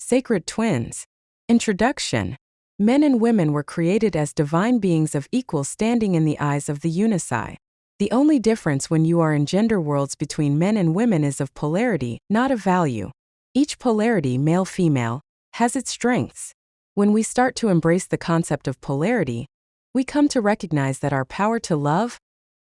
Sacred twins. Introduction. Men and women were created as divine beings of equal standing in the eyes of the Unisci. The only difference when you are in gender worlds between men and women is of polarity, not of value. Each polarity, male-female, has its strengths. When we start to embrace the concept of polarity, we come to recognize that our power to love,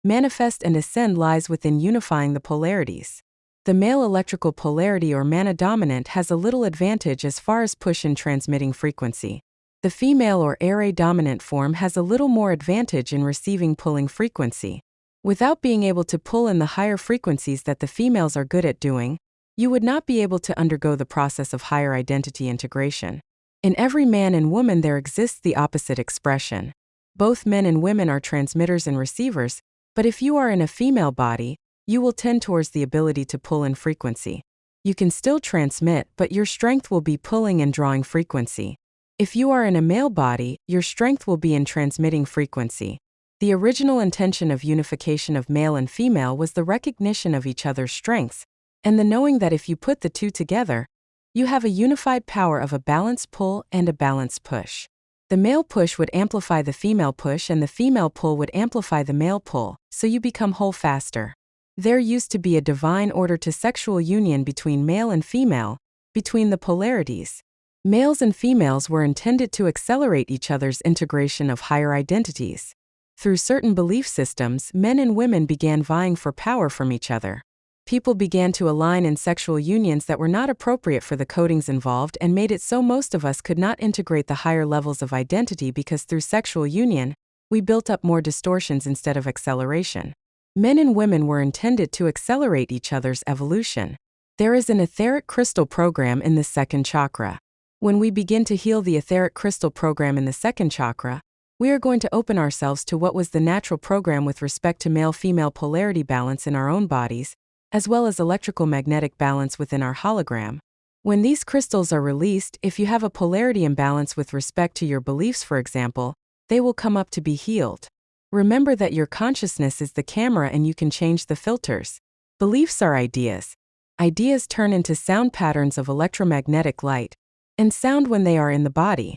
manifest and ascend lies within unifying the polarities. The male electrical polarity or mana dominant has a little advantage as far as push in transmitting frequency. The female or air dominant form has a little more advantage in receiving pulling frequency. Without being able to pull in the higher frequencies that the females are good at doing, you would not be able to undergo the process of higher identity integration. In every man and woman there exists the opposite expression. Both men and women are transmitters and receivers, but if you are in a female body, you will tend towards the ability to pull in frequency. You can still transmit, but your strength will be pulling and drawing frequency. If you are in a male body, your strength will be in transmitting frequency. The original intention of unification of male and female was the recognition of each other's strengths, and the knowing that if you put the two together, you have a unified power of a balanced pull and a balanced push. The male push would amplify the female push and the female pull would amplify the male pull, so you become whole faster. There used to be a divine order to sexual union between male and female, between the polarities. Males and females were intended to accelerate each other's integration of higher identities. Through certain belief systems, men and women began vying for power from each other. People began to align in sexual unions that were not appropriate for the codings involved and made it so most of us could not integrate the higher levels of identity because through sexual union, we built up more distortions instead of acceleration. Men and women were intended to accelerate each other's evolution. There is an etheric crystal program in the second chakra. When we begin to heal the etheric crystal program in the second chakra, we are going to open ourselves to what was the natural program with respect to male-female polarity balance in our own bodies, as well as electrical magnetic balance within our hologram. When these crystals are released, if you have a polarity imbalance with respect to your beliefs, for example, they will come up to be healed. Remember that your consciousness is the camera and you can change the filters. Beliefs are ideas. Ideas turn into sound patterns of electromagnetic light and sound when they are in the body.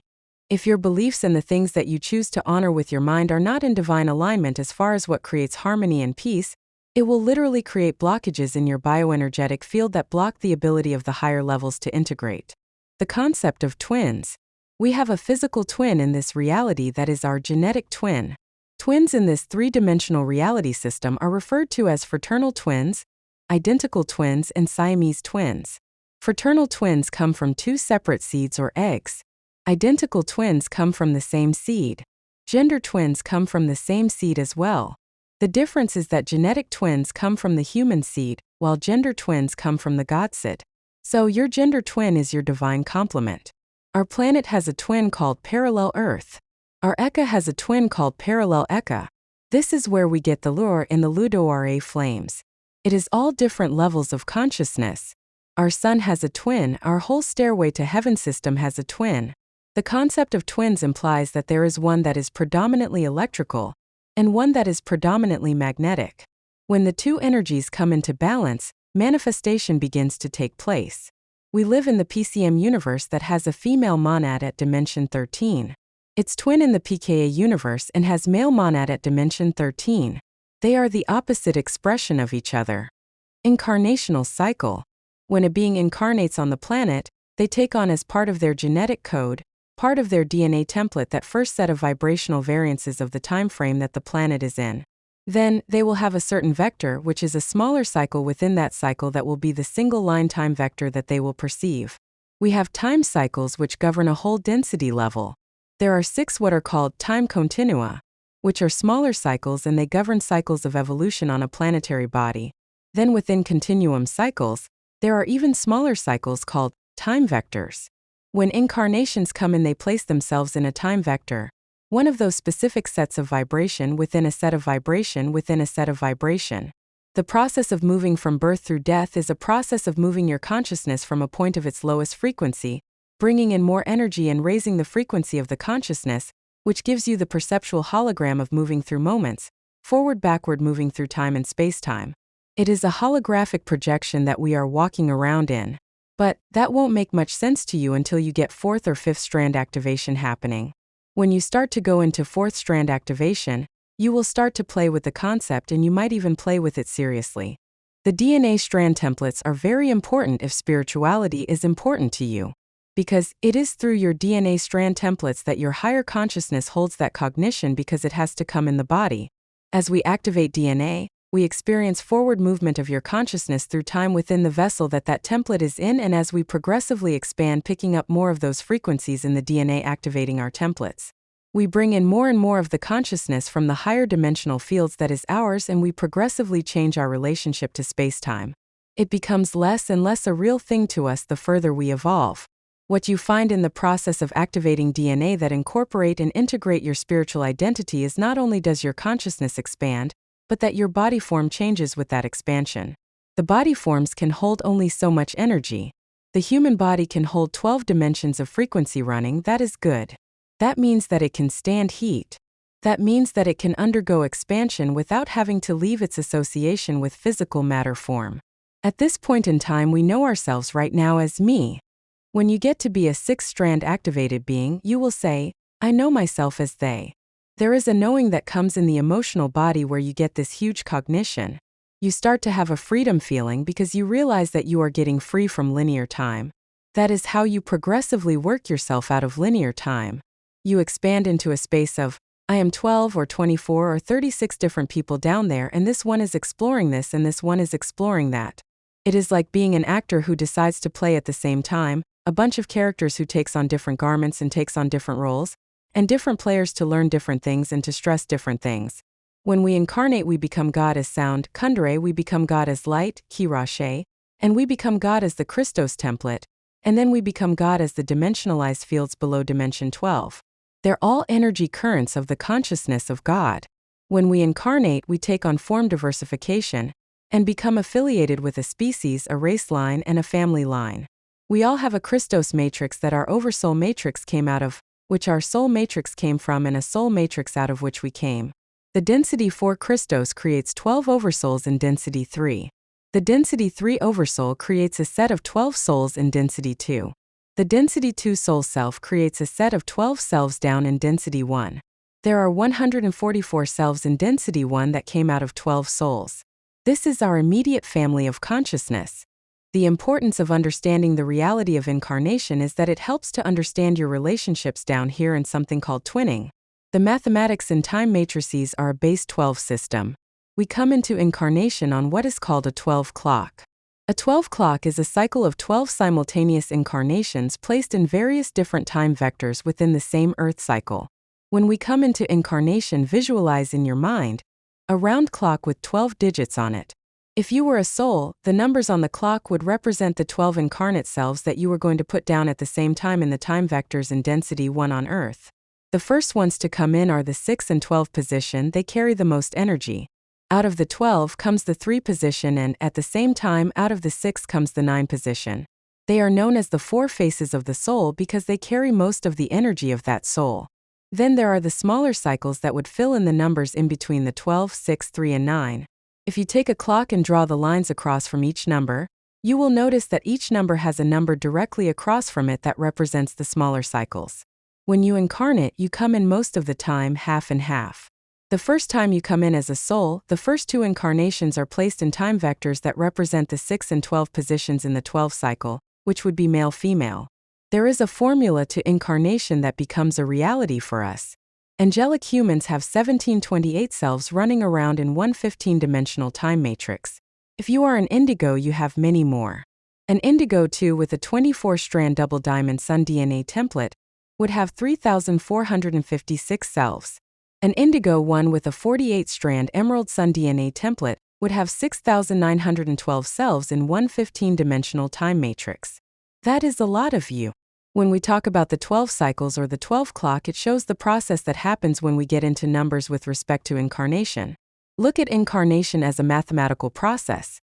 If your beliefs and the things that you choose to honor with your mind are not in divine alignment as far as what creates harmony and peace, it will literally create blockages in your bioenergetic field that block the ability of the higher levels to integrate. The concept of twins. We have a physical twin in this reality that is our genetic twin. Twins in this three-dimensional reality system are referred to as fraternal twins, identical twins, and Siamese twins. Fraternal twins come from two separate seeds or eggs. Identical twins come from the same seed. Gender twins come from the same seed as well. The difference is that genetic twins come from the human seed, while gender twins come from the God seed. So your gender twin is your divine complement. Our planet has a twin called Parallel Earth. Our Eka has a twin called Parallel Eka. This is where we get the lure in the Ludoare flames. It is all different levels of consciousness. Our sun has a twin, our whole stairway to heaven system has a twin. The concept of twins implies that there is one that is predominantly electrical and one that is predominantly magnetic. When the two energies come into balance, manifestation begins to take place. We live in the PCM universe that has a female monad at dimension 13. Its twin in the PKA universe and has male monad at dimension 13. They are the opposite expression of each other. Incarnational cycle. When a being incarnates on the planet, they take on as part of their genetic code, part of their DNA template, that first set of vibrational variances of the time frame that the planet is in. Then, they will have a certain vector, which is a smaller cycle within that cycle that will be the single line time vector that they will perceive. We have time cycles which govern a whole density level. There are 6 what are called time continua, which are smaller cycles and they govern cycles of evolution on a planetary body. Then within continuum cycles, there are even smaller cycles called time vectors. When incarnations come in, they place themselves in a time vector, one of those specific sets of vibration within a set of vibration within a set of vibration. The process of moving from birth through death is a process of moving your consciousness from a point of its lowest frequency, bringing in more energy and raising the frequency of the consciousness, which gives you the perceptual hologram of moving through moments, forward-backward moving through time and space-time. It is a holographic projection that we are walking around in. But that won't make much sense to you until you get fourth or fifth strand activation happening. When you start to go into fourth strand activation, you will start to play with the concept and you might even play with it seriously. The DNA strand templates are very important if spirituality is important to you, because it is through your DNA strand templates that your higher consciousness holds that cognition because it has to come in the body. As we activate DNA, we experience forward movement of your consciousness through time within the vessel that template is in, and as we progressively expand, picking up more of those frequencies in the DNA activating our templates. We bring in more and more of the consciousness from the higher dimensional fields that is ours, and we progressively change our relationship to space-time. It becomes less and less a real thing to us the further we evolve. What you find in the process of activating DNA that incorporate and integrate your spiritual identity is not only does your consciousness expand, but that your body form changes with that expansion. The body forms can hold only so much energy. The human body can hold 12 dimensions of frequency running. That is good. That means that it can stand heat. That means that it can undergo expansion without having to leave its association with physical matter form. At this point in time, we know ourselves right now as me. When you get to be a sixth-strand activated being, you will say, I know myself as they. There is a knowing that comes in the emotional body where you get this huge cognition. You start to have a freedom feeling because you realize that you are getting free from linear time. That is how you progressively work yourself out of linear time. You expand into a space of, I am 12 or 24 or 36 different people down there, and this one is exploring this and this one is exploring that. It is like being an actor who decides to play at the same time, a bunch of characters who takes on different garments and takes on different roles, and different players to learn different things and to stress different things. When we incarnate, we become God as sound, Kundalini, we become God as light, Kirashe, and we become God as the Christos template, and then we become God as the dimensionalized fields below dimension 12. They're all energy currents of the consciousness of God. When we incarnate, we take on form diversification and become affiliated with a species, a race line, and a family line. We all have a Christos matrix that our oversoul matrix came out of, which our soul matrix came from, and a soul matrix out of which we came. The density 4 Christos creates 12 oversouls in density 3. The density 3 oversoul creates a set of 12 souls in density 2. The density 2 soul self creates a set of 12 selves down in density 1. There are 144 selves in density 1 that came out of 12 souls. This is our immediate family of consciousness. The importance of understanding the reality of incarnation is that it helps to understand your relationships down here in something called twinning. The mathematics in time matrices are a base 12 system. We come into incarnation on what is called a 12 clock. A 12 clock is a cycle of 12 simultaneous incarnations placed in various different time vectors within the same Earth cycle. When we come into incarnation, visualize in your mind a round clock with 12 digits on it. If you were a soul, the numbers on the clock would represent the 12 incarnate selves that you were going to put down at the same time in the time vectors in density 1 on Earth. The first ones to come in are the 6 and 12 position. They carry the most energy. Out of the 12 comes the 3 position, and at the same time out of the 6 comes the 9 position. They are known as the 4 faces of the soul because they carry most of the energy of that soul. Then there are the smaller cycles that would fill in the numbers in between the 12, 6, 3 and 9. If you take a clock and draw the lines across from each number, you will notice that each number has a number directly across from it that represents the smaller cycles. When you incarnate, you come in most of the time half and half. The first time you come in as a soul, the first 2 incarnations are placed in time vectors that represent the 6 and 12 positions in the 12 cycle, which would be male-female. There is a formula to incarnation that becomes a reality for us. Angelic humans have 1728 selves running around in one 15-dimensional time matrix. If you are an indigo, you have many more. An indigo 2 with a 24-strand double diamond sun DNA template would have 3,456 selves. An indigo 1 with a 48-strand emerald sun DNA template would have 6,912 selves in one 15-dimensional time matrix. That is a lot of you. When we talk about the 12 cycles or the 12 clock, it shows the process that happens when we get into numbers with respect to incarnation. Look at incarnation as a mathematical process,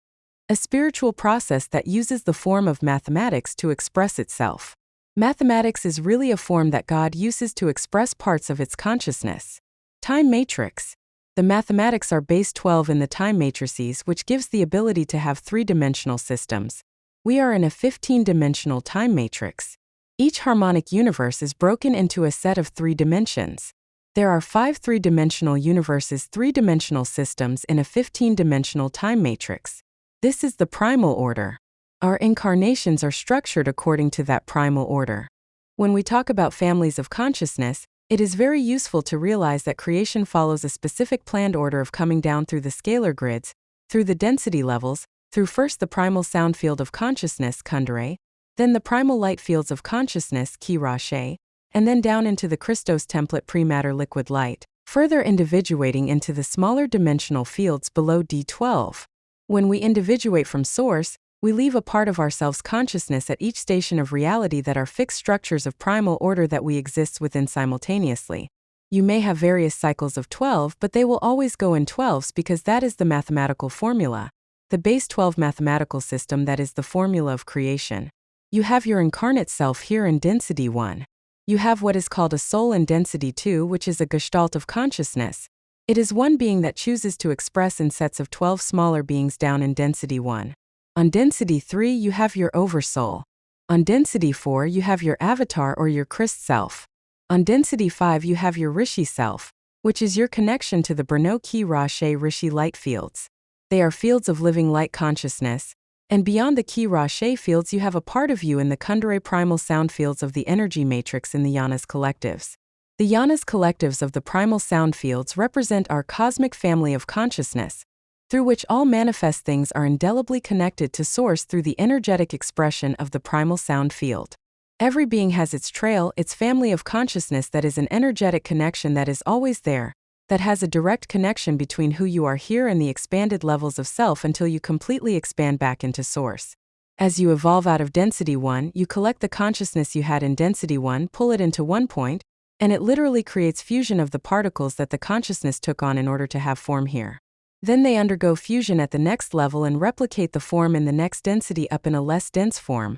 a spiritual process that uses the form of mathematics to express itself. Mathematics is really a form that God uses to express parts of its consciousness. Time matrix. The mathematics are base 12 in the time matrices, which gives the ability to have 3-dimensional systems. We are in a 15-dimensional time matrix. Each harmonic universe is broken into a set of 3 dimensions. There are 5 3-dimensional universes, 3-dimensional systems in a 15-dimensional time matrix. This is the primal order. Our incarnations are structured according to that primal order. When we talk about families of consciousness, it is very useful to realize that creation follows a specific planned order of coming down through the scalar grids, through the density levels, through first the primal sound field of consciousness, Kundalini, then the primal light fields of consciousness, Ki Rashe, and then down into the Christos template pre-matter liquid light, further individuating into the smaller dimensional fields below D12. When we individuate from source, we leave a part of ourselves consciousness at each station of reality that are fixed structures of primal order that we exist within simultaneously. You may have various cycles of 12, but they will always go in 12s because that is the mathematical formula. The base 12 mathematical system, that is the formula of creation. You have your incarnate self here in density 1. You have what is called a soul in density 2, which is a gestalt of consciousness. It is one being that chooses to express in sets of 12 smaller beings down in density 1. On density 3, you have your oversoul. On density 4, you have your avatar or your Christ self. On density 5, you have your Rishi self, which is your connection to the Brahmo Ki Rashe Rishi light fields. They are fields of living light consciousness, and beyond the Ki Rashe fields you have a part of you in the Kundalini primal sound fields of the energy matrix in the Yanas collectives. The Yanas collectives of the primal sound fields represent our cosmic family of consciousness, through which all manifest things are indelibly connected to source through the energetic expression of the primal sound field. Every being has its trail, its family of consciousness that is an energetic connection that is always there, that has a direct connection between who you are here and the expanded levels of self until you completely expand back into source. As you evolve out of density 1, you collect the consciousness you had in density 1, pull it into one point, and it literally creates fusion of the particles that the consciousness took on in order to have form here. Then they undergo fusion at the next level and replicate the form in the next density up in a less dense form.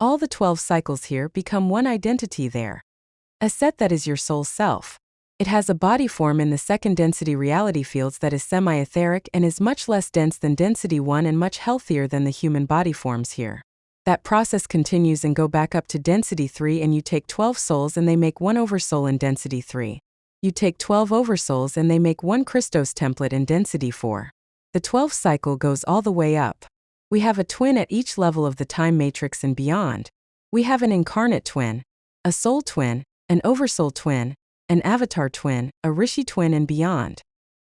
All the 12 cycles here become one identity there. A set that is your soul self. It has a body form in the second density reality fields that is semi-etheric and is much less dense than density 1 and much healthier than the human body forms here. That process continues and go back up to density 3 and you take 12 souls and they make one oversoul in density 3. You take 12 oversouls and they make one Christos template in density 4. The 12th cycle goes all the way up. We have a twin at each level of the time matrix and beyond. We have an incarnate twin, a soul twin, an oversoul twin, an avatar twin, a rishi twin and beyond.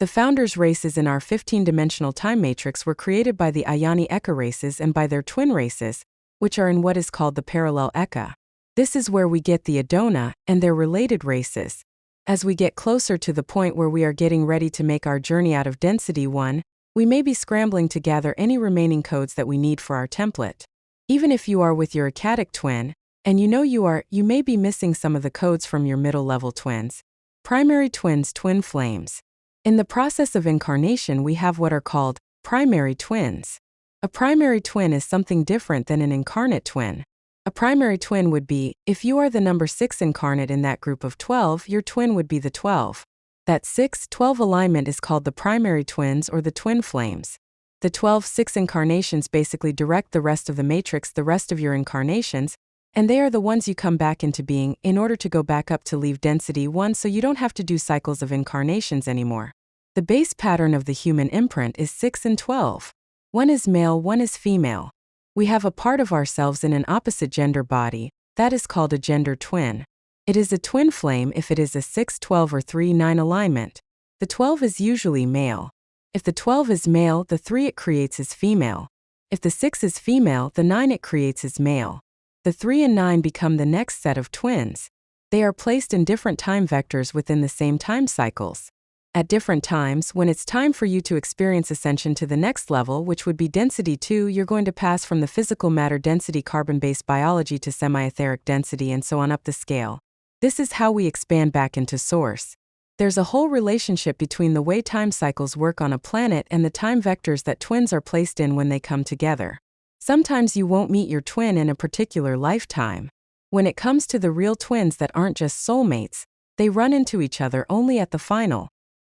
The founders' races in our 15-dimensional time matrix were created by the Ayani Eka races and by their twin races, which are in what is called the parallel Eka. This is where we get the Adona and their related races. As we get closer to the point where we are getting ready to make our journey out of density 1, we may be scrambling to gather any remaining codes that we need for our template. Even if you are with your Akkadic twin, and you know you may be missing some of the codes from your middle-level twins. Primary twins, twin flames. In the process of incarnation we have what are called primary twins. A primary twin is something different than an incarnate twin. A primary twin would be, if you are the number 6 incarnate in that group of 12, your twin would be the 12. That 6-12 alignment is called the primary twins or the twin flames. The 12-6 incarnations basically direct the rest of the matrix, the rest of your incarnations, and they are the ones you come back into being in order to go back up to leave density 1 so you don't have to do cycles of incarnations anymore. The base pattern of the human imprint is 6 and 12. One is male, one is female. We have a part of ourselves in an opposite gender body, that is called a gender twin. It is a twin flame if it is a 6-12 or 3-9 alignment. The 12 is usually male. If the 12 is male, the 3 it creates is female. If the 6 is female, the 9 it creates is male. The 3 and 9 become the next set of twins. They are placed in different time vectors within the same time cycles. At different times, when it's time for you to experience ascension to the next level, which would be density 2, you're going to pass from the physical matter density carbon-based biology to semi-etheric density and so on up the scale. This is how we expand back into source. There's a whole relationship between the way time cycles work on a planet and the time vectors that twins are placed in when they come together. Sometimes you won't meet your twin in a particular lifetime. When it comes to the real twins that aren't just soulmates, they run into each other only at the final,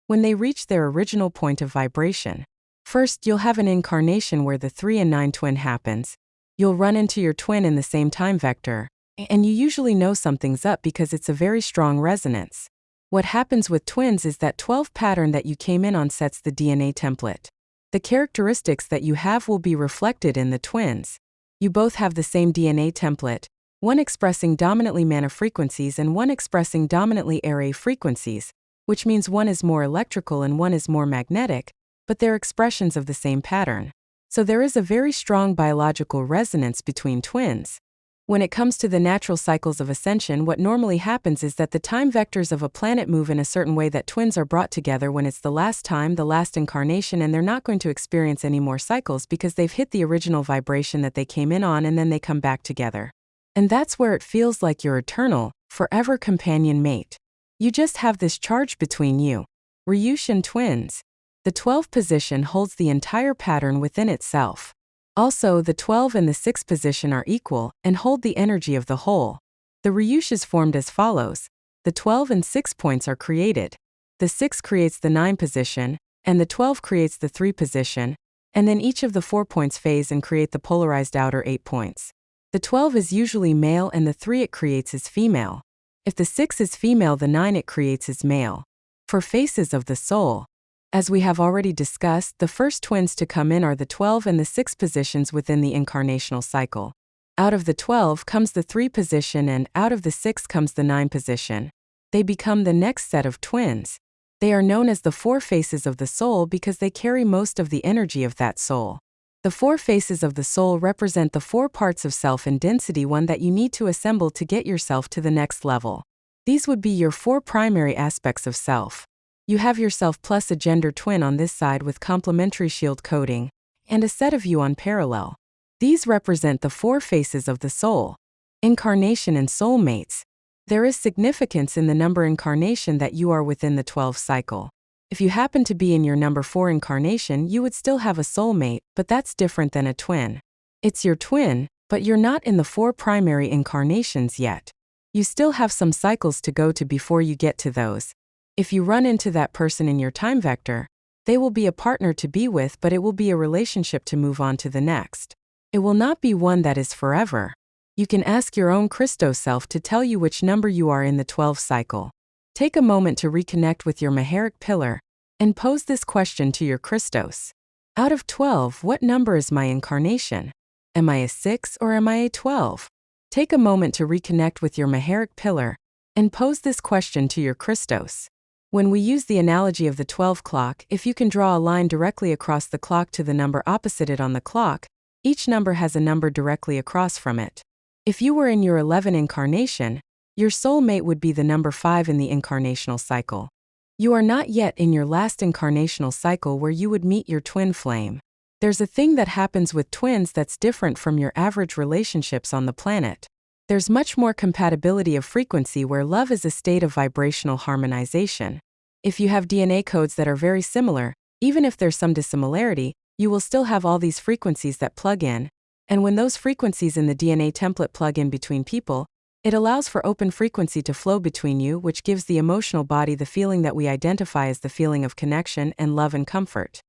when they reach their original point of vibration. First, you'll have an incarnation where the 3 and 9 twin happens. You'll run into your twin in the same time vector, and you usually know something's up because it's a very strong resonance. What happens with twins is that 12 pattern that you came in on sets the DNA template. The characteristics that you have will be reflected in the twins. You both have the same DNA template, one expressing dominantly mana frequencies and one expressing dominantly Ra frequencies, which means one is more electrical and one is more magnetic, but they're expressions of the same pattern. So there is a very strong biological resonance between twins. When it comes to the natural cycles of ascension, what normally happens is that the time vectors of a planet move in a certain way that twins are brought together when it's the last time, the last incarnation, and they're not going to experience any more cycles because they've hit the original vibration that they came in on and then they come back together. And that's where it feels like your eternal, forever companion mate. You just have this charge between you. Ryushin twins. The 12 position holds the entire pattern within itself. Also, the 12 and the 6 position are equal and hold the energy of the whole. The Ryush is formed as follows. The 12 and 6 points are created. The 6 creates the 9 position, and the 12 creates the 3 position, and then each of the 4 points phase and create the polarized outer 8 points. The 12 is usually male and the 3 it creates is female. If the 6 is female, the 9 it creates is male. For faces of the soul, as we have already discussed, the first twins to come in are the 12 and the 6 positions within the incarnational cycle. Out of the 12 comes the 3 position and out of the 6 comes the 9 position. They become the next set of twins. They are known as the 4 faces of the soul because they carry most of the energy of that soul. The 4 faces of the soul represent the 4 parts of self in density 1 that you need to assemble to get yourself to the next level. These would be your 4 primary aspects of self. You have yourself plus a gender twin on this side with complementary shield coding, and a set of you on parallel. These represent the 4 faces of the soul. Incarnation and soulmates. There is significance in the number incarnation that you are within the 12 cycle. If you happen to be in your number 4 incarnation, you would still have a soulmate, but that's different than a twin. It's your twin, but you're not in the 4 primary incarnations yet. You still have some cycles to go to before you get to those. If you run into that person in your time vector, they will be a partner to be with, but it will be a relationship to move on to the next. It will not be one that is forever. You can ask your own Christos self to tell you which number you are in the 12 cycle. Take a moment to reconnect with your Maharic pillar and pose this question to your Christos. Out of 12, what number is my incarnation? Am I a 6 or am I a 12? Take a moment to reconnect with your Maharic pillar and pose this question to your Christos. When we use the analogy of the 12 clock, if you can draw a line directly across the clock to the number opposite it on the clock, each number has a number directly across from it. If you were in your 11 incarnation, your soulmate would be the number 5 in the incarnational cycle. You are not yet in your last incarnational cycle where you would meet your twin flame. There's a thing that happens with twins that's different from your average relationships on the planet. There's much more compatibility of frequency where love is a state of vibrational harmonization. If you have DNA codes that are very similar, even if there's some dissimilarity, you will still have all these frequencies that plug in, and when those frequencies in the DNA template plug in between people, it allows for open frequency to flow between you, which gives the emotional body the feeling that we identify as the feeling of connection and love and comfort.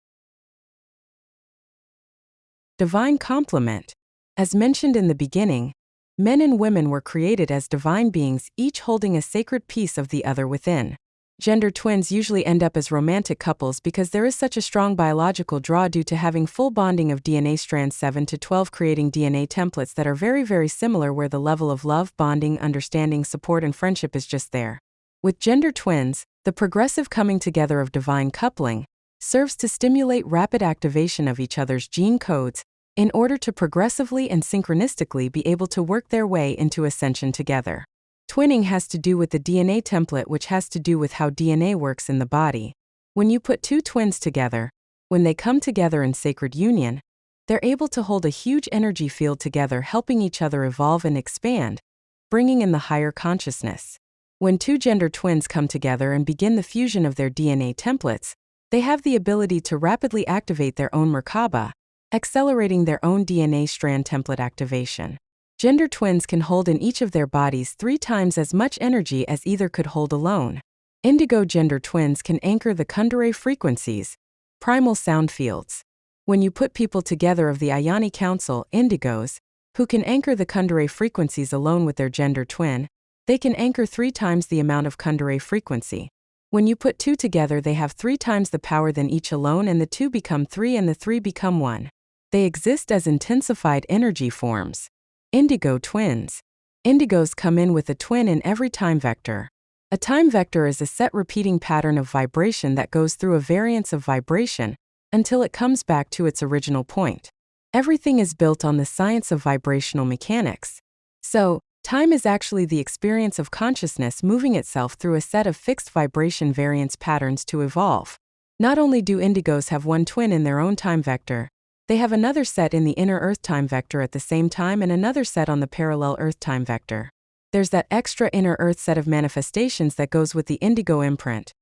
Divine complement. As mentioned in the beginning, men and women were created as divine beings, each holding a sacred piece of the other within. Gender twins usually end up as romantic couples because there is such a strong biological draw due to having full bonding of DNA strands 7 to 12, creating DNA templates that are very, very similar, where the level of love, bonding, understanding, support, and friendship is just there. With gender twins, the progressive coming together of divine coupling serves to stimulate rapid activation of each other's gene codes in order to progressively and synchronistically be able to work their way into ascension together. Twinning has to do with the DNA template, which has to do with how DNA works in the body. When you put 2 twins together, when they come together in sacred union, they're able to hold a huge energy field together, helping each other evolve and expand, bringing in the higher consciousness. When 2 gender twins come together and begin the fusion of their DNA templates, they have the ability to rapidly activate their own Merkaba, accelerating their own DNA strand template activation. Gender twins can hold in each of their bodies 3 times as much energy as either could hold alone. Indigo gender twins can anchor the Kundalini frequencies, primal sound fields. When you put people together of the Ayani Council, indigos, who can anchor the Kundera frequencies alone with their gender twin. They can anchor 3 times the amount of Kundera frequency. When you put 2 together, they have 3 times the power than each alone, and the 2 become 3 and the 3 become 1. They exist as intensified energy forms. Indigo twins. Indigos come in with a twin in every time vector. A time vector is a set repeating pattern of vibration that goes through a variance of vibration until it comes back to its original point. Everything is built on the science of vibrational mechanics. So, time is actually the experience of consciousness moving itself through a set of fixed vibration variance patterns to evolve. Not only do indigos have one twin in their own time vector, they have another set in the inner Earth time vector at the same time and another set on the parallel Earth time vector. There's that extra inner Earth set of manifestations that goes with the indigo imprint.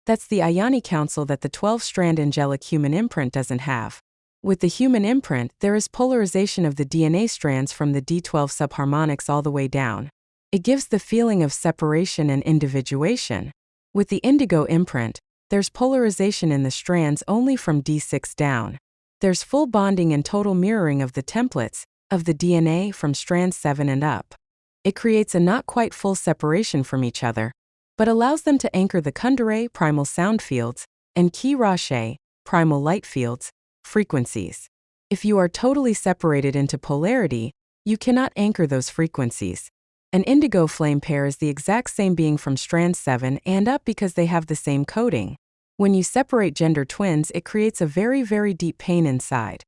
That's the Ayani Council that the 12-strand angelic human imprint doesn't have. With the human imprint, there is polarization of the DNA strands from the D12 subharmonics all the way down. It gives the feeling of separation and individuation. With the indigo imprint, there's polarization in the strands only from D6 down. There's full bonding and total mirroring of the templates of the DNA from strand 7 and up. It creates a not quite full separation from each other, but allows them to anchor the Kundera primal sound fields and Ki Rashe primal light fields frequencies. If you are totally separated into polarity, you cannot anchor those frequencies. An indigo flame pair is the exact same being from strand 7 and up because they have the same coding. When you separate gender twins, it creates a very, very deep pain inside.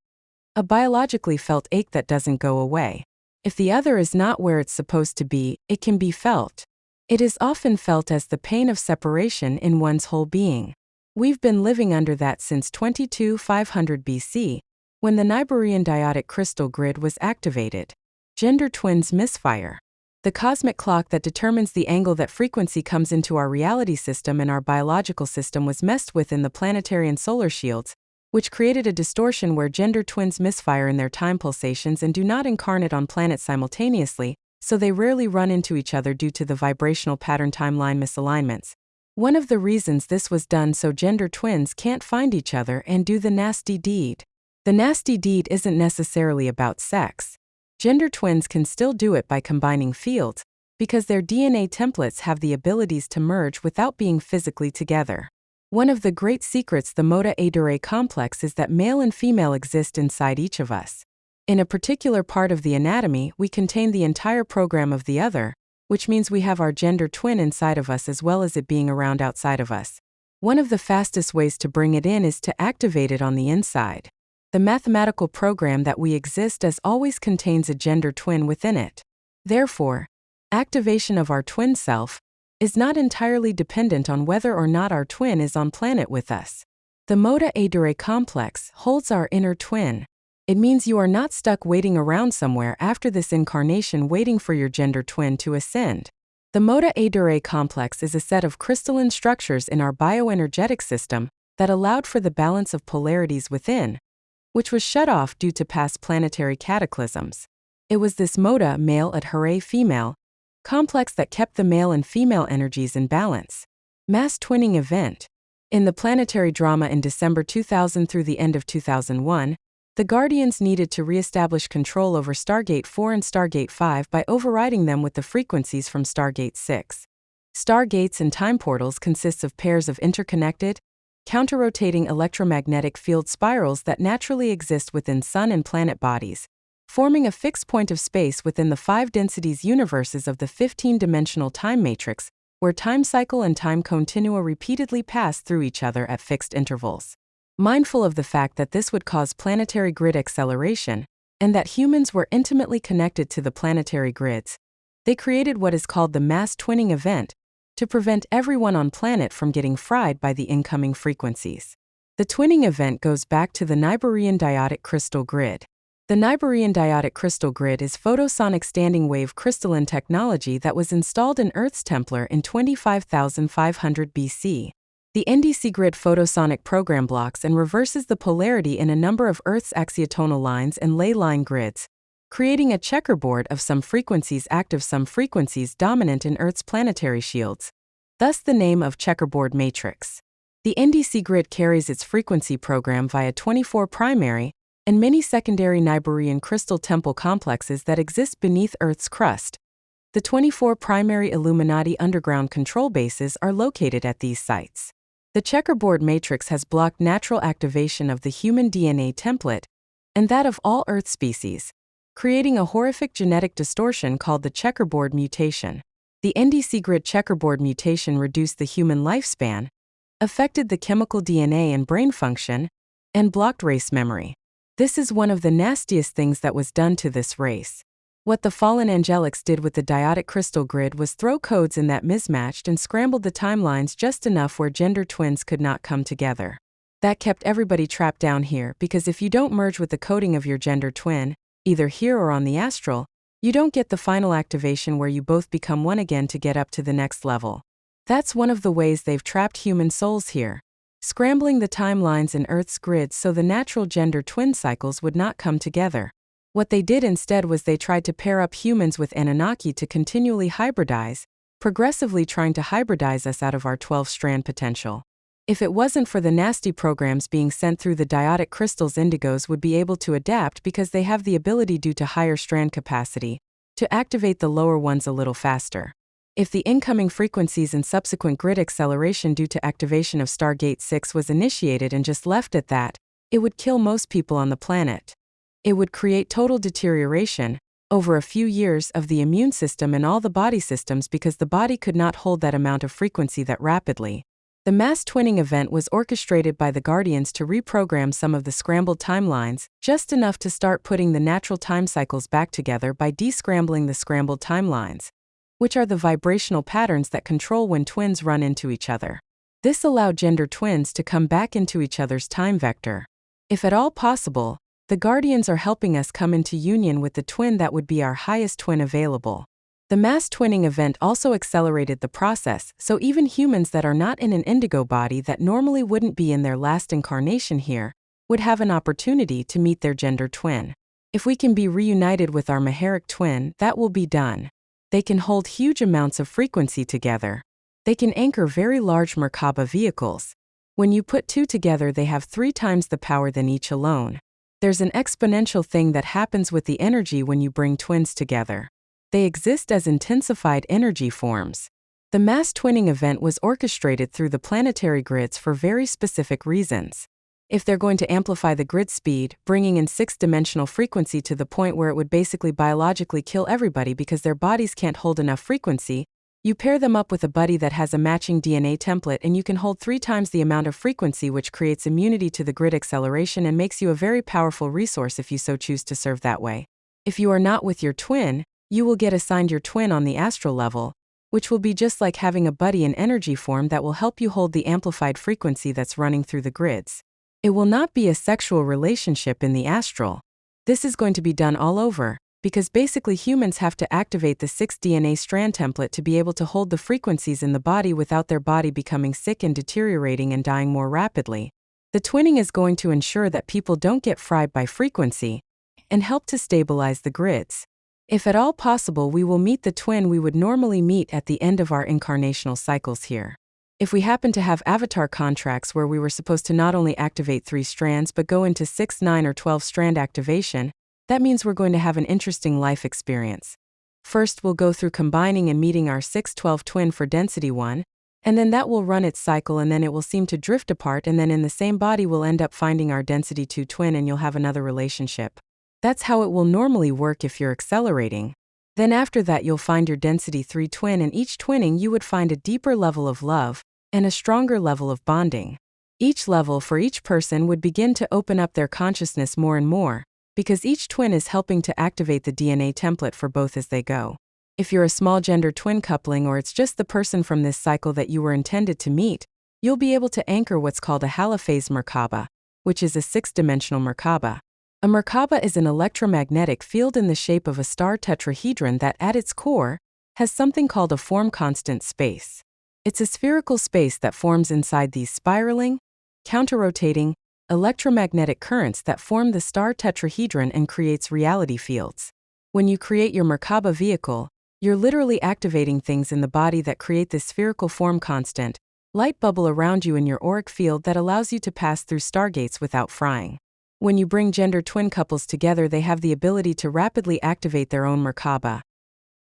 A biologically felt ache that doesn't go away. If the other is not where it's supposed to be, it can be felt. It is often felt as the pain of separation in one's whole being. We've been living under that since 22,500 BC, when the Niburian Diotic crystal grid was activated. Gender twins misfire. The cosmic clock that determines the angle that frequency comes into our reality system and our biological system was messed with in the planetary and solar shields, which created a distortion where gender twins misfire in their time pulsations and do not incarnate on planets simultaneously, so they rarely run into each other due to the vibrational pattern timeline misalignments. One of the reasons this was done so gender twins can't find each other and do the nasty deed. The nasty deed isn't necessarily about sex. Gender twins can still do it by combining fields, because their DNA templates have the abilities to merge without being physically together. One of the great secrets the Mota Adure complex is that male and female exist inside each of us. In a particular part of the anatomy, we contain the entire program of the other, which means we have our gender twin inside of us as well as it being around outside of us. One of the fastest ways to bring it in is to activate it on the inside. The mathematical program that we exist as always contains a gender twin within it. Therefore, activation of our twin self is not entirely dependent on whether or not our twin is on planet with us. The Mota Adure complex holds our inner twin. It means you are not stuck waiting around somewhere after this incarnation waiting for your gender twin to ascend. The Mota Adure complex is a set of crystalline structures in our bioenergetic system that allowed for the balance of polarities within, which was shut off due to past planetary cataclysms. It was this Mota male at Hooray female complex that kept the male and female energies in balance. Mass twinning event. In the planetary drama in December 2000 through the end of 2001, the Guardians needed to re-establish control over Stargate 4 and Stargate 5 by overriding them with the frequencies from Stargate 6. Stargates and time portals consists of pairs of interconnected, counter-rotating electromagnetic field spirals that naturally exist within sun and planet bodies, forming a fixed point of space within the 5 densities universes of the 15-dimensional time matrix, where time cycle and time continua repeatedly pass through each other at fixed intervals. Mindful of the fact that this would cause planetary grid acceleration, and that humans were intimately connected to the planetary grids, they created what is called the mass twinning event, to prevent everyone on planet from getting fried by the incoming frequencies. The twinning event goes back to the Niburian Diotic crystal grid. The Niburian Diotic crystal grid is photosonic standing wave crystalline technology that was installed in Earth's Templar in 25,500 BC. The NDC grid photosonic program blocks and reverses the polarity in a number of Earth's axiotonal lines and ley line grids, creating a checkerboard of some frequencies active, some frequencies dominant in Earth's planetary shields. Thus the name of checkerboard matrix. The NDC grid carries its frequency program via 24 primary and many secondary Niburian crystal temple complexes that exist beneath Earth's crust. The 24 primary Illuminati underground control bases are located at these sites. The checkerboard matrix has blocked natural activation of the human DNA template and that of all Earth species, creating a horrific genetic distortion called the checkerboard mutation. The NDC grid checkerboard mutation reduced the human lifespan, affected the chemical DNA and brain function, and blocked race memory. This is one of the nastiest things that was done to this race. What the fallen angelics did with the dyadic crystal grid was throw codes in that mismatched and scrambled the timelines just enough where gender twins could not come together. That kept everybody trapped down here because if you don't merge with the coding of your gender twin, either here or on the astral, you don't get the final activation where you both become one again to get up to the next level. That's one of the ways they've trapped human souls here, scrambling the timelines in Earth's grid so the natural gender twin cycles would not come together. What they did instead was they tried to pair up humans with Anunnaki to continually hybridize, progressively trying to hybridize us out of our 12-strand potential. If it wasn't for the nasty programs being sent through the dyadic crystals, indigos would be able to adapt because they have the ability due to higher strand capacity to activate the lower ones a little faster. If the incoming frequencies and subsequent grid acceleration due to activation of Stargate 6 was initiated and just left at that, it would kill most people on the planet. It would create total deterioration, over a few years, of the immune system and all the body systems because the body could not hold that amount of frequency that rapidly. The mass twinning event was orchestrated by the Guardians to reprogram some of the scrambled timelines, just enough to start putting the natural time cycles back together by descrambling the scrambled timelines, which are the vibrational patterns that control when twins run into each other. This allowed gender twins to come back into each other's time vector. If at all possible, the Guardians are helping us come into union with the twin that would be our highest twin available. The mass twinning event also accelerated the process, so even humans that are not in an indigo body that normally wouldn't be in their last incarnation here, would have an opportunity to meet their gender twin. If we can be reunited with our Maharic twin, that will be done. They can hold huge amounts of frequency together. They can anchor very large Merkaba vehicles. When you put two together, they have 3 times the power than each alone. There's an exponential thing that happens with the energy when you bring twins together. They exist as intensified energy forms. The mass twinning event was orchestrated through the planetary grids for very specific reasons. If they're going to amplify the grid speed, bringing in 6-dimensional frequency to the point where it would basically biologically kill everybody because their bodies can't hold enough frequency, you pair them up with a buddy that has a matching DNA template and you can hold 3 times the amount of frequency, which creates immunity to the grid acceleration and makes you a very powerful resource if you so choose to serve that way. If you are not with your twin, you will get assigned your twin on the astral level, which will be just like having a buddy in energy form that will help you hold the amplified frequency that's running through the grids. It will not be a sexual relationship in the astral. This is going to be done all over, because basically humans have to activate the 6 DNA strand template to be able to hold the frequencies in the body without their body becoming sick and deteriorating and dying more rapidly. The twinning is going to ensure that people don't get fried by frequency and help to stabilize the grids. If at all possible, we will meet the twin we would normally meet at the end of our incarnational cycles here. If we happen to have avatar contracts where we were supposed to not only activate 3 strands but go into 6, 9, or 12 strand activation, that means we're going to have an interesting life experience. First, we'll go through combining and meeting our 6-12 twin for density 1, and then that will run its cycle and then it will seem to drift apart, and then in the same body we'll end up finding our density 2 twin and you'll have another relationship. That's how it will normally work if you're accelerating. Then after that you'll find your density 3 twin, and each twinning you would find a deeper level of love and a stronger level of bonding. Each level for each person would begin to open up their consciousness more and more, because each twin is helping to activate the DNA template for both as they go. If you're a small gender twin coupling or it's just the person from this cycle that you were intended to meet, you'll be able to anchor what's called a halophase Merkaba, which is a 6-dimensional Merkaba. A Merkaba is an electromagnetic field in the shape of a star tetrahedron that at its core has something called a form constant space. It's a spherical space that forms inside these spiraling, counter-rotating, electromagnetic currents that form the star tetrahedron and creates reality fields. When you create your Merkaba vehicle, you're literally activating things in the body that create this spherical form constant, light bubble around you in your auric field that allows you to pass through stargates without frying. When you bring gender twin couples together, they have the ability to rapidly activate their own Merkaba,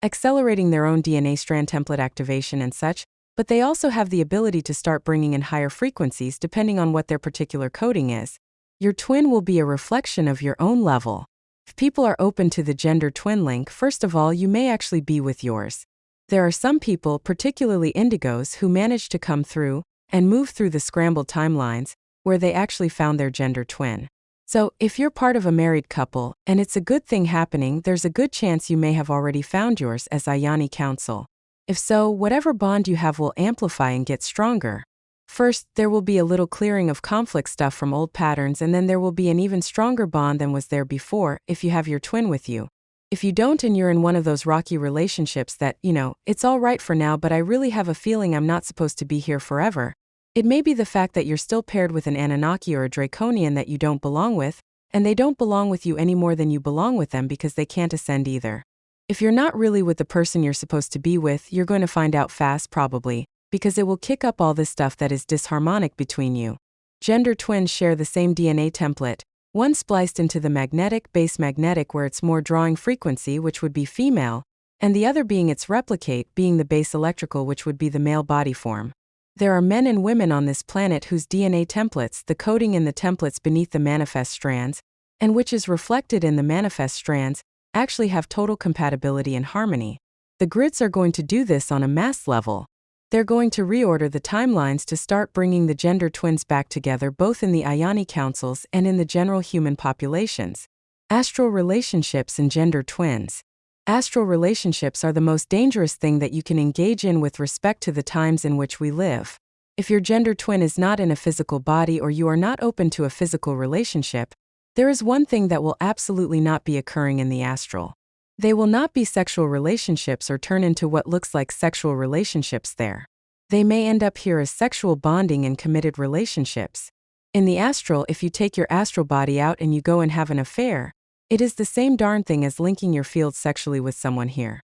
accelerating their own DNA strand template activation and such, but they also have the ability to start bringing in higher frequencies depending on what their particular coding is. Your twin will be a reflection of your own level. If people are open to the gender twin link, first of all, you may actually be with yours. There are some people, particularly indigos, who manage to come through and move through the scrambled timelines where they actually found their gender twin. So, if you're part of a married couple, and it's a good thing happening, there's a good chance you may have already found yours as Ayani counsel. If so, whatever bond you have will amplify and get stronger. First, there will be a little clearing of conflict stuff from old patterns, and then there will be an even stronger bond than was there before if you have your twin with you. If you don't and you're in one of those rocky relationships that, it's all right for now, but I really have a feeling I'm not supposed to be here forever. It may be the fact that you're still paired with an Anunnaki or a Draconian that you don't belong with, and they don't belong with you any more than you belong with them because they can't ascend either. If you're not really with the person you're supposed to be with, you're going to find out fast probably, because it will kick up all this stuff that is disharmonic between you. Gender twins share the same DNA template, one spliced into the magnetic, base magnetic where it's more drawing frequency, which would be female, and the other being its replicate, being the base electrical, which would be the male body form. There are men and women on this planet whose DNA templates, the coding in the templates beneath the manifest strands, and which is reflected in the manifest strands, actually have total compatibility and harmony. The grids are going to do this on a mass level. They're going to reorder the timelines to start bringing the gender twins back together both in the Ayani councils and in the general human populations. Astral relationships and gender twins. Astral relationships are the most dangerous thing that you can engage in with respect to the times in which we live. If your gender twin is not in a physical body or you are not open to a physical relationship, there is one thing that will absolutely not be occurring in the astral. They will not be sexual relationships or turn into what looks like sexual relationships there. They may end up here as sexual bonding and committed relationships. In the astral, if you take your astral body out and you go and have an affair, it is the same darn thing as linking your field sexually with someone here.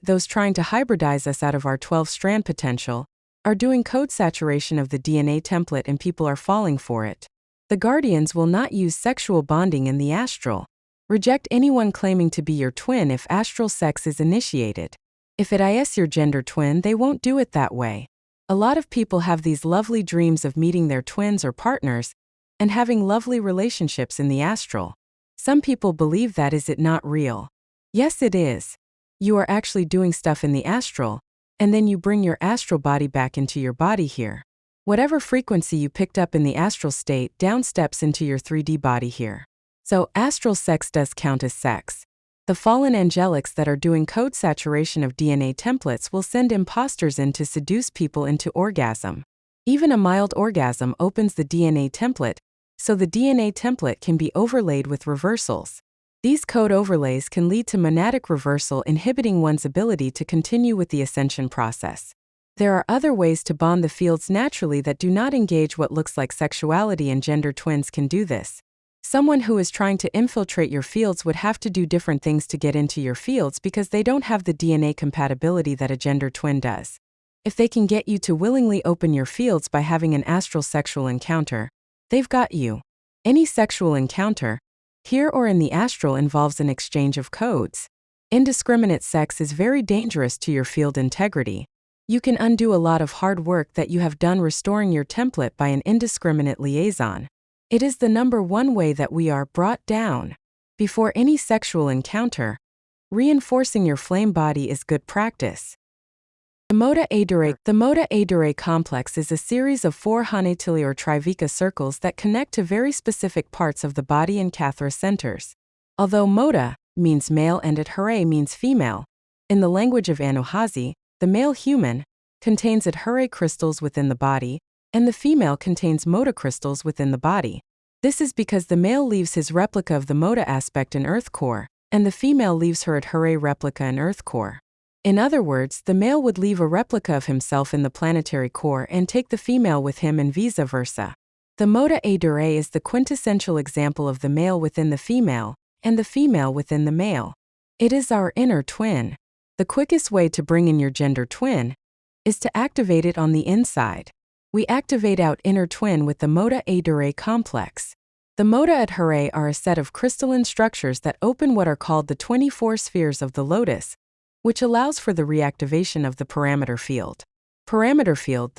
Those trying to hybridize us out of our 12-strand potential, are doing code saturation of the DNA template and people are falling for it. The guardians will not use sexual bonding in the astral. Reject anyone claiming to be your twin if astral sex is initiated. If it is your gender twin, they won't do it that way. A lot of people have these lovely dreams of meeting their twins or partners and having lovely relationships in the astral. Some people believe that. Is it not real? Yes, it is. You are actually doing stuff in the astral, and then you bring your astral body back into your body here. Whatever frequency you picked up in the astral state downsteps into your 3D body here. So astral sex does count as sex. The fallen angelics that are doing code saturation of DNA templates will send imposters in to seduce people into orgasm. Even a mild orgasm opens the DNA template, so the DNA template can be overlaid with reversals. These code overlays can lead to monadic reversal, inhibiting one's ability to continue with the ascension process. There are other ways to bond the fields naturally that do not engage what looks like sexuality, and gender twins can do this. Someone who is trying to infiltrate your fields would have to do different things to get into your fields because they don't have the DNA compatibility that a gender twin does. If they can get you to willingly open your fields by having an astral sexual encounter, they've got you. Any sexual encounter, here or in the astral, involves an exchange of codes. Indiscriminate sex is very dangerous to your field integrity. You can undo a lot of hard work that you have done restoring your template by an indiscriminate liaison. It is the number one way that we are brought down. Before any sexual encounter, reinforcing your flame body is good practice. The Moda A Dure complex is a series of 4 Hanetili or Trivika circles that connect to very specific parts of the body and Kathra centers. Although Moda means male and Adhere means female, in the language of Anuhazi, the male human contains Adhere crystals within the body, and the female contains Moda crystals within the body. This is because the male leaves his replica of the Moda aspect in Earth core, and the female leaves her Adhere replica in Earth core. In other words, the male would leave a replica of himself in the planetary core and take the female with him and vice versa. The Moda A Dure is the quintessential example of the male within the female, and the female within the male. It is our inner twin. The quickest way to bring in your gender twin is to activate it on the inside. We activate our inner twin with the Moda A Dure complex. The Moda at Hare are a set of crystalline structures that open what are called the 24 spheres of the lotus, which allows for the reactivation of the parameter field. The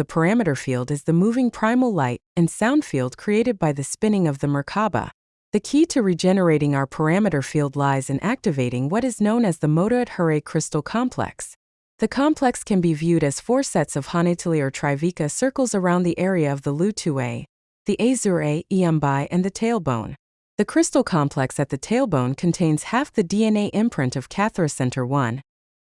parameter field is the moving primal light and sound field created by the spinning of the Merkaba. The key to regenerating our parameter field lies in activating what is known as the Moda at Hare crystal complex. The complex can be viewed as 4 sets of Hanetali or Trivika circles around the area of the Lu2a, the Azure, Iambai, and the tailbone. The crystal complex at the tailbone contains half the DNA imprint of Cathra Center 1,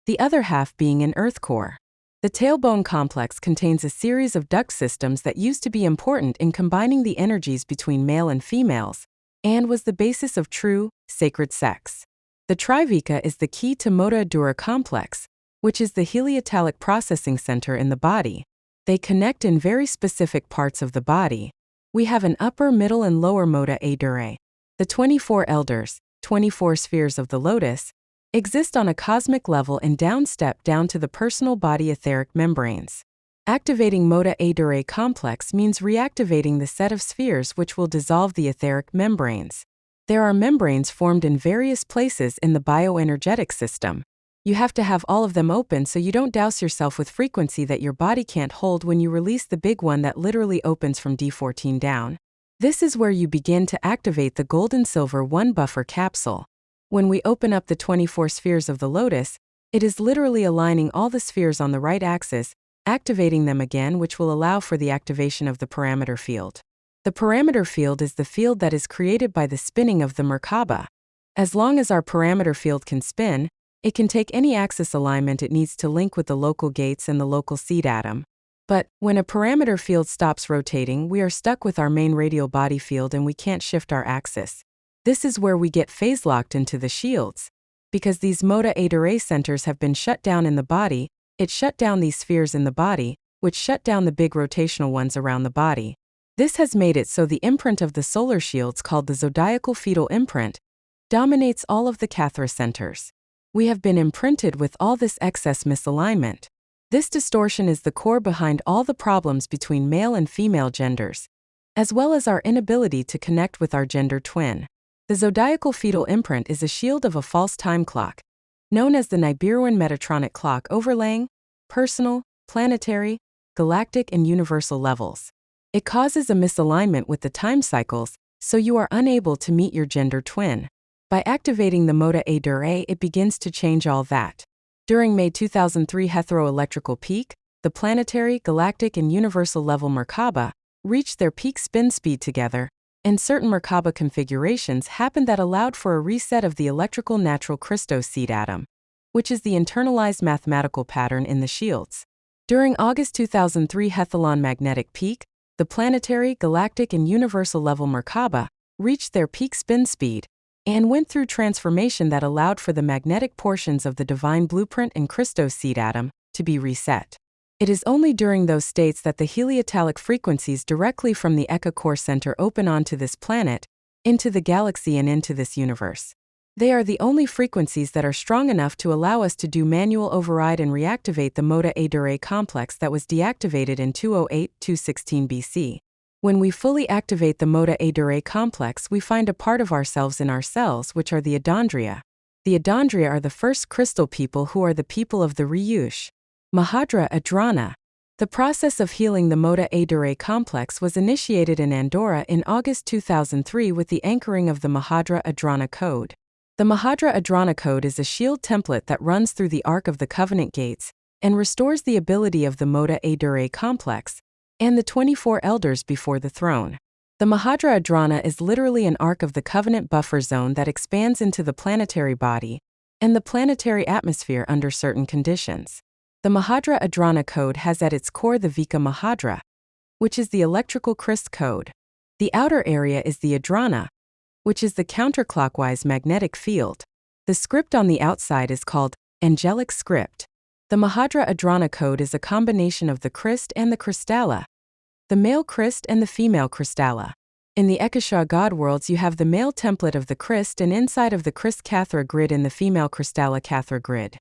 the other half being an Earth core. The tailbone complex contains a series of duct systems that used to be important in combining the energies between male and females, and was the basis of true, sacred sex. The Trivika is the key to Moda Adura complex, which is the heliotalic processing center in the body. They connect in very specific parts of the body. We have an upper, middle, and lower Moda Adure. The 24 elders, 24 spheres of the lotus, exist on a cosmic level and downstep down to the personal body etheric membranes. Activating Moda Adure complex means reactivating the set of spheres which will dissolve the etheric membranes. There are membranes formed in various places in the bioenergetic system. You have to have all of them open so you don't douse yourself with frequency that your body can't hold when you release the big one that literally opens from D14 down. This is where you begin to activate the golden silver 1 buffer capsule. When we open up the 24 spheres of the lotus, it is literally aligning all the spheres on the right axis, activating them again, which will allow for the activation of the parameter field. The parameter field is the field that is created by the spinning of the Merkaba. As long as our parameter field can spin, it can take any axis alignment it needs to link with the local gates and the local seed atom. But when a parameter field stops rotating, we are stuck with our main radial body field and we can't shift our axis. This is where we get phase locked into the shields. Because these Moda Adure centers have been shut down in the body, it shut down these spheres in the body, which shut down the big rotational ones around the body. This has made it so the imprint of the solar shields, called the zodiacal fetal imprint, dominates all of the Cathra centers. We have been imprinted with all this excess misalignment. This distortion is the core behind all the problems between male and female genders, as well as our inability to connect with our gender twin. The zodiacal fetal imprint is a shield of a false time clock, known as the Nibiruan Metatronic clock, overlaying personal, planetary, galactic, and universal levels. It causes a misalignment with the time cycles, so you are unable to meet your gender twin. By activating the Moda Adure, it begins to change all that. During May 2003 heteroelectrical peak, the planetary, galactic, and universal level Merkaba reached their peak spin speed together, and certain Merkaba configurations happened that allowed for a reset of the electrical natural Christos seed atom, which is the internalized mathematical pattern in the shields. During August 2003 Hethalon magnetic peak, the planetary, galactic, and universal level Merkaba reached their peak spin speed, and went through transformation that allowed for the magnetic portions of the divine blueprint and Christos seed atom to be reset. It is only during those states that the heliotalic frequencies directly from the Eka core center open onto this planet, into the galaxy, and into this universe. They are the only frequencies that are strong enough to allow us to do manual override and reactivate the Moda Adure complex that was deactivated in 208-216 BC. When we fully activate the Moda Adure complex, we find a part of ourselves in our cells, which are the Adandria. The Adandria are the first crystal people who are the people of the Ryush. Mahadra Adrana. The process of healing the Moda Adure complex was initiated in Andorra in August 2003 with the anchoring of the Mahadra Adrana Code. The Mahadra Adrana Code is a shield template that runs through the arc of the Covenant Gates and restores the ability of the Moda Adure complex and the 24 elders before the throne. The Mahadra Adrana is literally an arc of the Covenant buffer zone that expands into the planetary body and the planetary atmosphere under certain conditions. The Mahadra Adrana Code has at its core the Vika Mahadra, which is the electrical Christ code. The outer area is the Adrana, which is the counterclockwise magnetic field. The script on the outside is called angelic script. The Mahadra Adrana Code is a combination of the Christ and the Crystalla, the male Christ and the female Crystalla. In the Ekasha God worlds, you have the male template of the Christ, and inside of the Christ Cathra grid in the female Crystalla Cathra grid.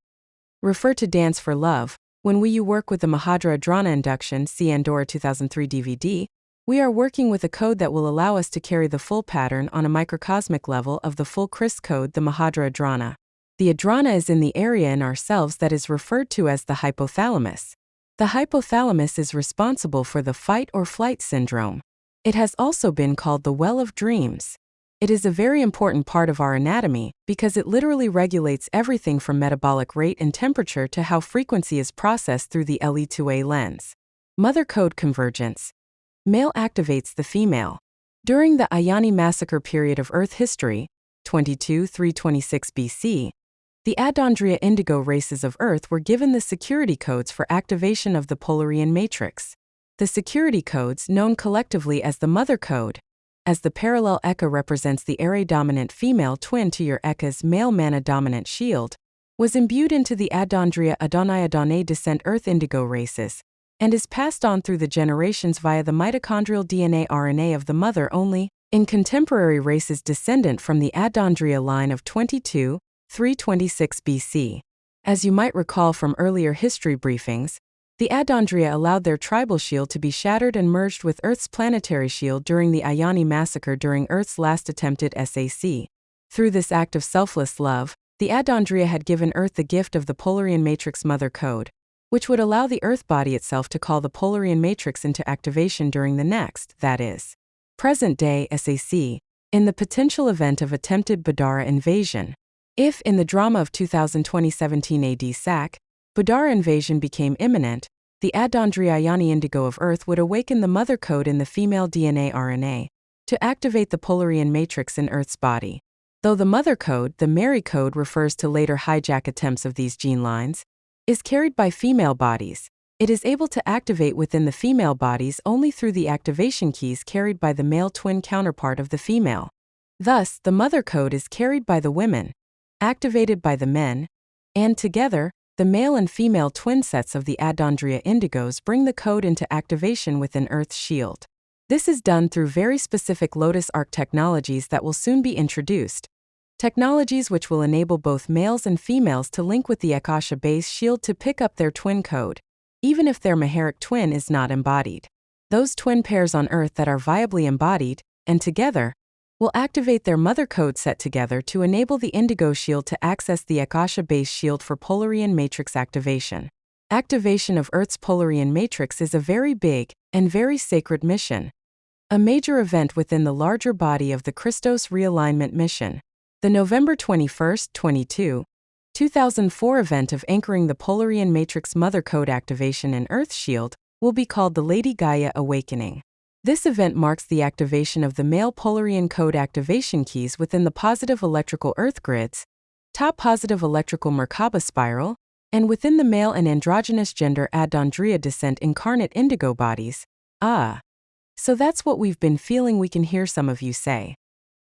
Refer to Dance for Love. When you work with the Mahadra Adrana induction, see Andorra 2003 DVD, We are working with a code that will allow us to carry the full pattern on a microcosmic level of the full CRISP code, the Mahadra Adhrana. The adhrana is in the area in ourselves that is referred to as the hypothalamus. The hypothalamus is responsible for the fight or flight syndrome. It has also been called the well of dreams. It is a very important part of our anatomy because it literally regulates everything from metabolic rate and temperature to how frequency is processed through the Le2A lens. Mother code convergence. Male activates the female. During the Ayani massacre period of Earth history, 22-326 BC, the Adondria indigo races of Earth were given the security codes for activation of the Polarian matrix. The security codes, known collectively as the mother code, as the parallel Eka represents the Ere-dominant female twin to your Eka's male Mana-dominant shield, was imbued into the Adondria Adonai-Adonai descent Earth indigo races, and is passed on through the generations via the mitochondrial DNA RNA of the mother only, in contemporary races descendant from the Adondria line of 22-326 BC. As you might recall from earlier history briefings, the Adondria allowed their tribal shield to be shattered and merged with Earth's planetary shield during the Ayani massacre during Earth's last attempted SAC. Through this act of selfless love, the Adondria had given Earth the gift of the Polarian matrix mother code, which would allow the Earth body itself to call the Polarian matrix into activation during the next, that is, present-day SAC, in the potential event of attempted Badara invasion. If, in the drama of 2017 AD SAC, Badara invasion became imminent, the Adondria Ayani indigo of Earth would awaken the mother code in the female DNA RNA to activate the Polarian matrix in Earth's body. Though the mother code, the Mary code, refers to later hijack attempts of these gene lines, is carried by female bodies, it is able to activate within the female bodies only through the activation keys carried by the male twin counterpart of the female. Thus, the mother code is carried by the women, activated by the men, and together, the male and female twin sets of the Adondria indigos bring the code into activation within Earth's shield. This is done through very specific Lotus Arc technologies that will soon be introduced. Technologies which will enable both males and females to link with the Akasha base shield to pick up their twin code, even if their Maharic twin is not embodied. Those twin pairs on Earth that are viably embodied, and together, will activate their mother code set together to enable the indigo shield to access the Akasha base shield for Polarian matrix activation. Activation of Earth's Polarian matrix is a very big and very sacred mission. A major event within the larger body of the Christos realignment mission. The November 21, 2004 event of anchoring the Polarian matrix mother code activation in Earth's shield will be called the Lady Gaia Awakening. This event marks the activation of the male Polarian code activation keys within the positive electrical Earth grids, top positive electrical Merkaba spiral, and within the male and androgynous gender Adondria descent incarnate indigo bodies. So that's what we've been feeling, we can hear some of you say.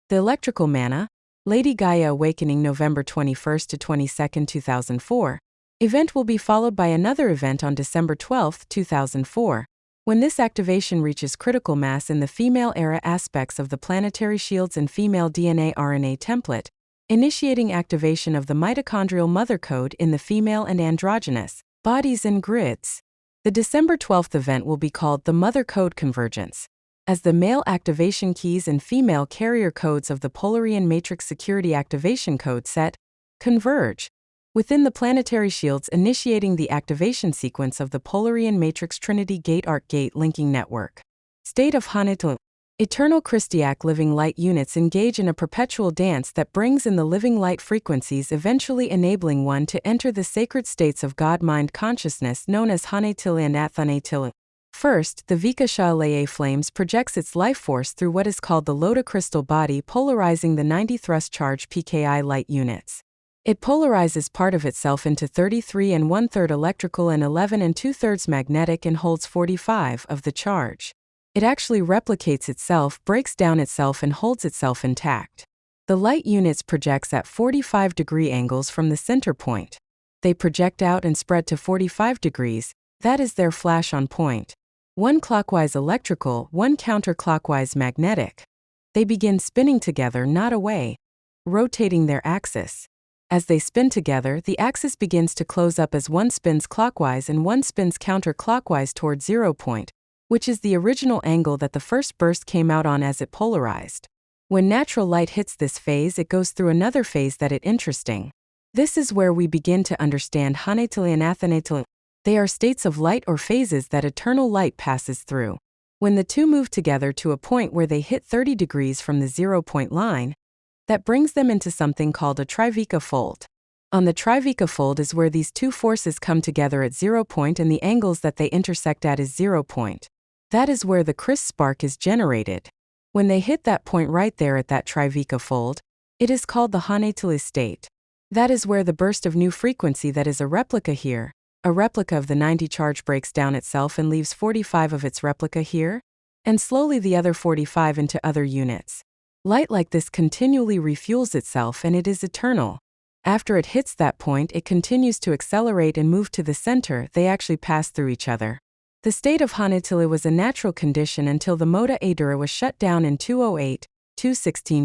The electrical mana, Lady Gaia Awakening November 21 to 22, 2004, event will be followed by another event on December 12, 2004. When this activation reaches critical mass in the female era aspects of the planetary shields and female DNA RNA template, initiating activation of the mitochondrial mother code in the female and androgynous bodies and grids. The December 12th event will be called the Mother Code Convergence, as the male activation keys and female carrier codes of the Polarian matrix security activation code set converge within the planetary shields, initiating the activation sequence of the Polarian matrix Trinity Gate Arc Gate linking network. State of Hanitl. Eternal Christiac living light units engage in a perpetual dance that brings in the living light frequencies, eventually enabling one to enter the sacred states of God-mind consciousness known as Hanetil and Athanetil. First, the Vikashalaya flames projects its life force through what is called the Loda crystal body, polarizing the 90 thrust charge PKI light units. It polarizes part of itself into 33 1/3 electrical and 11 2/3 magnetic and holds 45 of the charge. It actually replicates itself, breaks down itself and holds itself intact. The light units projects at 45-degree angles from the center point. They project out and spread to 45 degrees, that is their flash on point. One clockwise electrical, one counterclockwise magnetic. They begin spinning together, not away, rotating their axis. As they spin together, the axis begins to close up as one spins clockwise and one spins counterclockwise toward 0 point, which is the original angle that the first burst came out on as it polarized. When natural light hits this phase, it goes through another phase that is interesting. This is where we begin to understand Hanetili and Athanetili. They are states of light or phases that eternal light passes through. When the two move together to a point where they hit 30 degrees from the 0-point line, that brings them into something called a Trivika fold. On the Trivika fold is where these two forces come together at 0 point and the angles that they intersect at is 0 point. That is where the Kriss spark is generated. When they hit that point right there at that Trivika fold, it is called the Hanetili state. That is where the burst of new frequency that is a replica here, a replica of the 90 charge breaks down itself and leaves 45 of its replica here, and slowly the other 45 into other units. Light like this continually refuels itself and it is eternal. After it hits that point, it continues to accelerate and move to the center. They actually pass through each other. The state of Hanetili was a natural condition until the Moda Adura was shut down in 208-216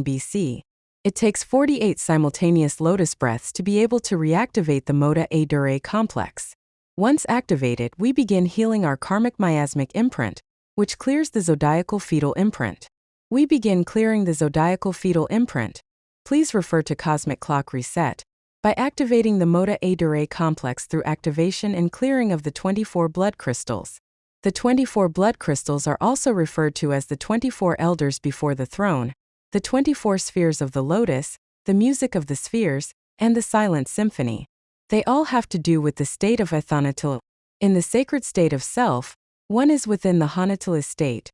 BC. It takes 48 simultaneous lotus breaths to be able to reactivate the Moda Adura complex. Once activated, we begin healing our karmic miasmic imprint, which clears the zodiacal fetal imprint. We begin clearing the zodiacal fetal imprint. Please refer to Cosmic Clock Reset. By activating the Moda Adura complex through activation and clearing of the 24 blood crystals. The 24 blood crystals are also referred to as the 24 elders before the throne, the 24 spheres of the lotus, the music of the spheres, and the silent symphony. They all have to do with the state of Athanetili. In the sacred state of self, one is within the Hanetili state,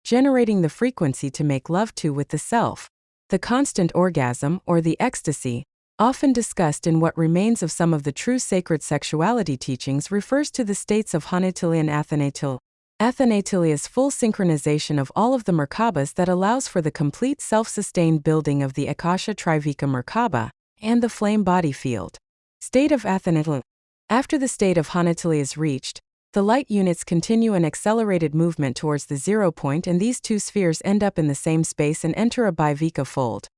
generating the frequency to make love to with the self. The constant orgasm, or the ecstasy, often discussed in what remains of some of the true sacred sexuality teachings, refers to the states of Hanetili and Athanetili. Athanetili is full synchronization of all of the Merkabas that allows for the complete self-sustained building of the Akasha Trivika Merkaba and the flame body field. State of Athanetili. After the state of Hanetili is reached, the light units continue an accelerated movement towards the 0 point and these two spheres end up in the same space and enter a Bivika fold.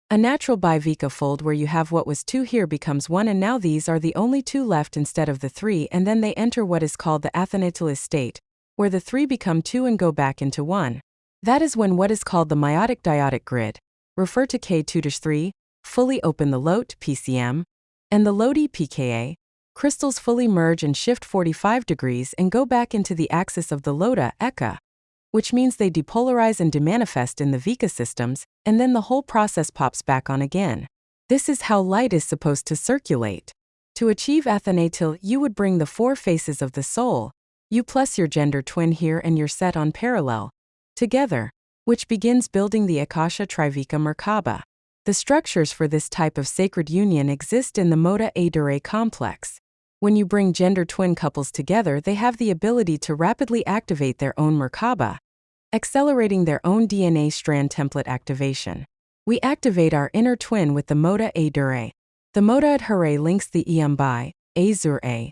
A natural Bivika fold where you have what was 2 here becomes 1 and now these are the only 2 left instead of the 3 and then they enter what is called the Athanetili state, where the 3 become 2 and go back into 1. That is when what is called the meiotic diotic grid, refer to K2-3, fully open the LOT PCM, and the LOTI pKa, crystals fully merge and shift 45 degrees and go back into the axis of the LOTA Eka, which means they depolarize and demanifest in the Vika systems, and then the whole process pops back on again. This is how light is supposed to circulate. To achieve Athanetili, you would bring the 4 faces of the soul, you plus your gender twin here and you're set on parallel, together, which begins building the Akasha Trivika Merkaba. The structures for this type of sacred union exist in the Moda Adura complex. When you bring gender twin couples together, they have the ability to rapidly activate their own Merkaba, accelerating their own DNA strand template activation. We activate our inner twin with the Moda Adura. The Moda Adura links the Iambai, Azur-A,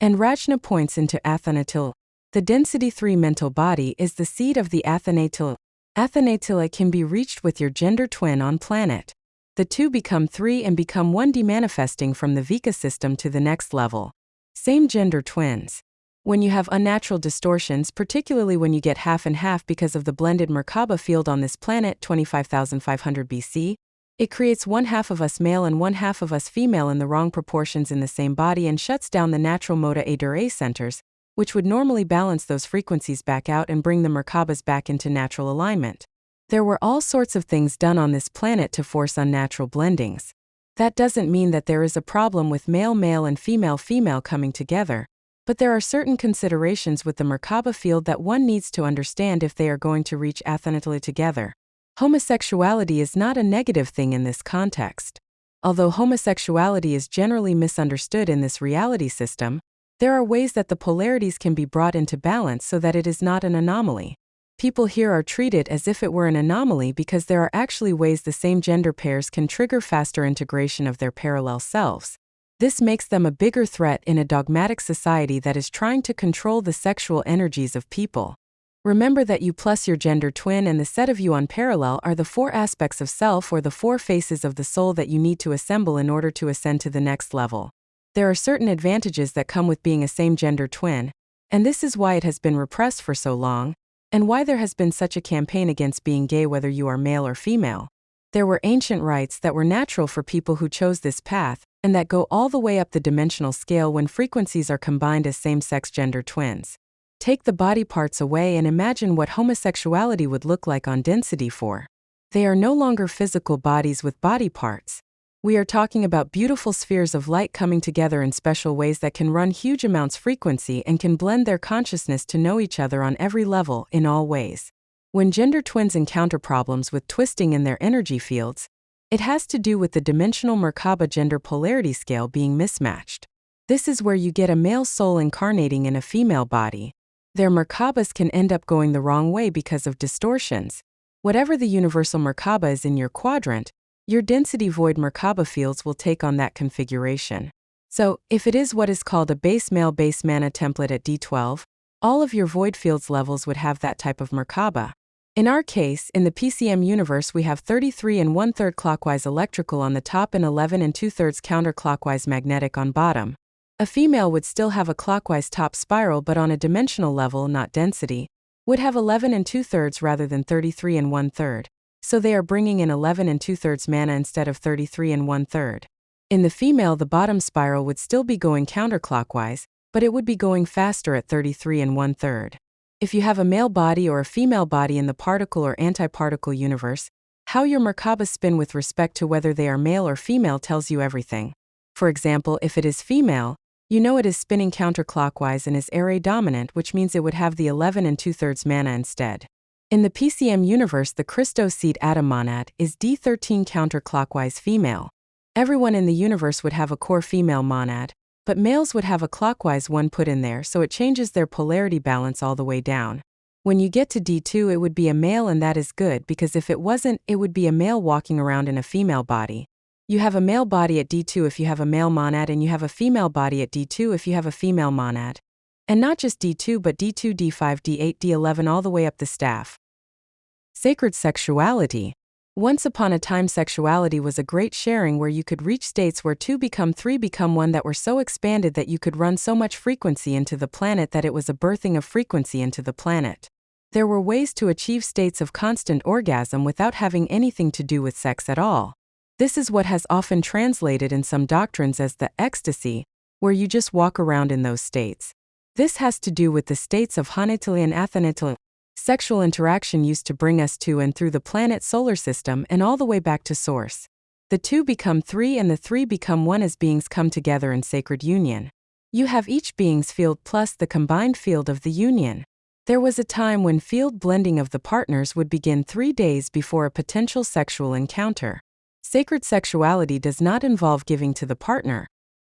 and Rajna points into Athanetili. The density 3 mental body is the seed of the Athanetili. Athanetili can be reached with your gender twin on planet. The 2 become 3 and become 1, demanifesting from the Vika system to the next level. Same gender twins. When you have unnatural distortions, particularly when you get half and half because of the blended Merkaba field on this planet 25,500 BC, it creates 1/2 of us male and 1/2 of us female in the wrong proportions in the same body and shuts down the natural Moda Adura centers, which would normally balance those frequencies back out and bring the Merkabas back into natural alignment. There were all sorts of things done on this planet to force unnatural blendings. That doesn't mean that there is a problem with male-male and female-female coming together, but there are certain considerations with the Merkaba field that one needs to understand if they are going to reach Athanetili together. Homosexuality is not a negative thing in this context. Although homosexuality is generally misunderstood in this reality system, there are ways that the polarities can be brought into balance so that it is not an anomaly. People here are treated as if it were an anomaly because there are actually ways the same gender pairs can trigger faster integration of their parallel selves. This makes them a bigger threat in a dogmatic society that is trying to control the sexual energies of people. Remember that you plus your gender twin and the set of you on parallel are the 4 aspects of self or the 4 faces of the soul that you need to assemble in order to ascend to the next level. There are certain advantages that come with being a same-gender twin, and this is why it has been repressed for so long. and why there has been such a campaign against being gay whether you are male or female. There were ancient rites that were natural for people who chose this path, and that go all the way up the dimensional scale when frequencies are combined as same-sex gender twins. Take the body parts away and imagine what homosexuality would look like on density 4. They are no longer physical bodies with body parts. We are talking about beautiful spheres of light coming together in special ways that can run huge amounts frequency and can blend their consciousness to know each other on every level, in all ways. When gender twins encounter problems with twisting in their energy fields, it has to do with the dimensional Merkaba gender polarity scale being mismatched. This is where you get a male soul incarnating in a female body. Their Merkabas can end up going the wrong way because of distortions. Whatever the universal Merkaba is in your quadrant, your density void Merkaba fields will take on that configuration. So, if it is what is called a base male base mana template at D12, all of your void fields levels would have that type of Merkaba. In our case, in the PCM universe we have 33 1/3 clockwise electrical on the top and 11 2/3 counterclockwise magnetic on bottom. A female would still have a clockwise top spiral but on a dimensional level, not density, would have 11 2/3 rather than 33 1/3. So they are bringing in 11 2/3 mana instead of 33 1/3. In the female, the bottom spiral would still be going counterclockwise, but it would be going faster at 33 1/3. If you have a male body or a female body in the particle or antiparticle universe, how your Merkabas spin with respect to whether they are male or female tells you everything. For example, if it is female, you know it is spinning counterclockwise and is Array dominant, which means it would have the 11 2/3 mana instead. In the PCM universe, the Christo seed atom monad is D13 counterclockwise female. Everyone in the universe would have a core female monad, but males would have a clockwise one put in there, so it changes their polarity balance all the way down. When you get to D2, it would be a male, and that is good because if it wasn't, it would be a male walking around in a female body. You have a male body at D2 if you have a male monad, and you have a female body at D2 if you have a female monad. And not just D2 but D2, D5, D8, D11 all the way up the staff. Sacred sexuality. Once upon a time, sexuality was a great sharing where you could reach states where 2 become 3 become 1 that were so expanded that you could run so much frequency into the planet that it was a birthing of frequency into the planet. There were ways to achieve states of constant orgasm without having anything to do with sex at all. This is what has often translated in some doctrines as the ecstasy, where you just walk around in those states. This has to do with the states of Hanetili and Athanetili. Sexual interaction used to bring us to and through the planet solar system and all the way back to source. The 2 become 3 and the 3 become 1 as beings come together in sacred union. You have each being's field plus the combined field of the union. There was a time when field blending of the partners would begin 3 days before a potential sexual encounter. Sacred sexuality does not involve giving to the partner.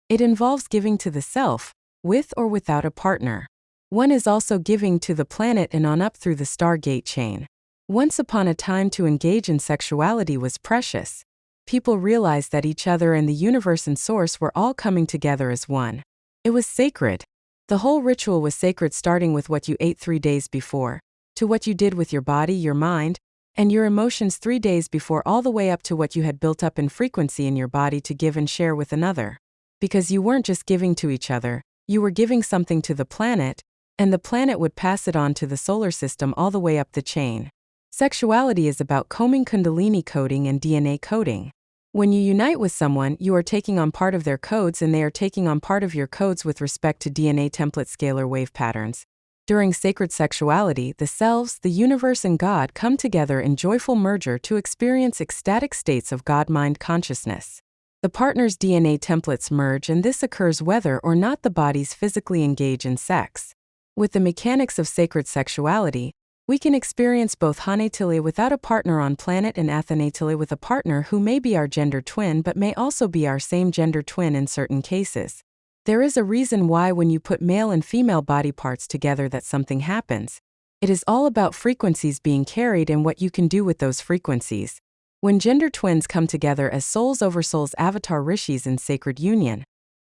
It involves giving to the self, with or without a partner. One is also giving to the planet and on up through the Stargate chain. Once upon a time, to engage in sexuality was precious. People realized that each other and the universe and source were all coming together as one. It was sacred. The whole ritual was sacred, starting with what you ate 3 days before, to what you did with your body, your mind, and your emotions 3 days before, all the way up to what you had built up in frequency in your body to give and share with another. Because you weren't just giving to each other, you were giving something to the planet, and the planet would pass it on to the solar system all the way up the chain. Sexuality is about combing Kundalini coding and DNA coding. When you unite with someone, you are taking on part of their codes and they are taking on part of your codes with respect to DNA template scalar wave patterns. During sacred sexuality, the selves, the universe, and God come together in joyful merger to experience ecstatic states of God-mind consciousness. The partner's DNA templates merge, and this occurs whether or not the bodies physically engage in sex. With the mechanics of sacred sexuality, we can experience both Hanetili without a partner on planet and Athanetili with a partner who may be our gender twin but may also be our same gender twin in certain cases. There is a reason why when you put male and female body parts together that something happens. It is all about frequencies being carried and what you can do with those frequencies. When gender twins come together as souls over souls avatar rishis in sacred union,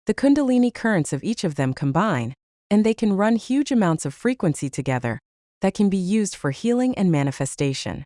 the Kundalini currents of each of them combine, and they can run huge amounts of frequency together that can be used for healing and manifestation.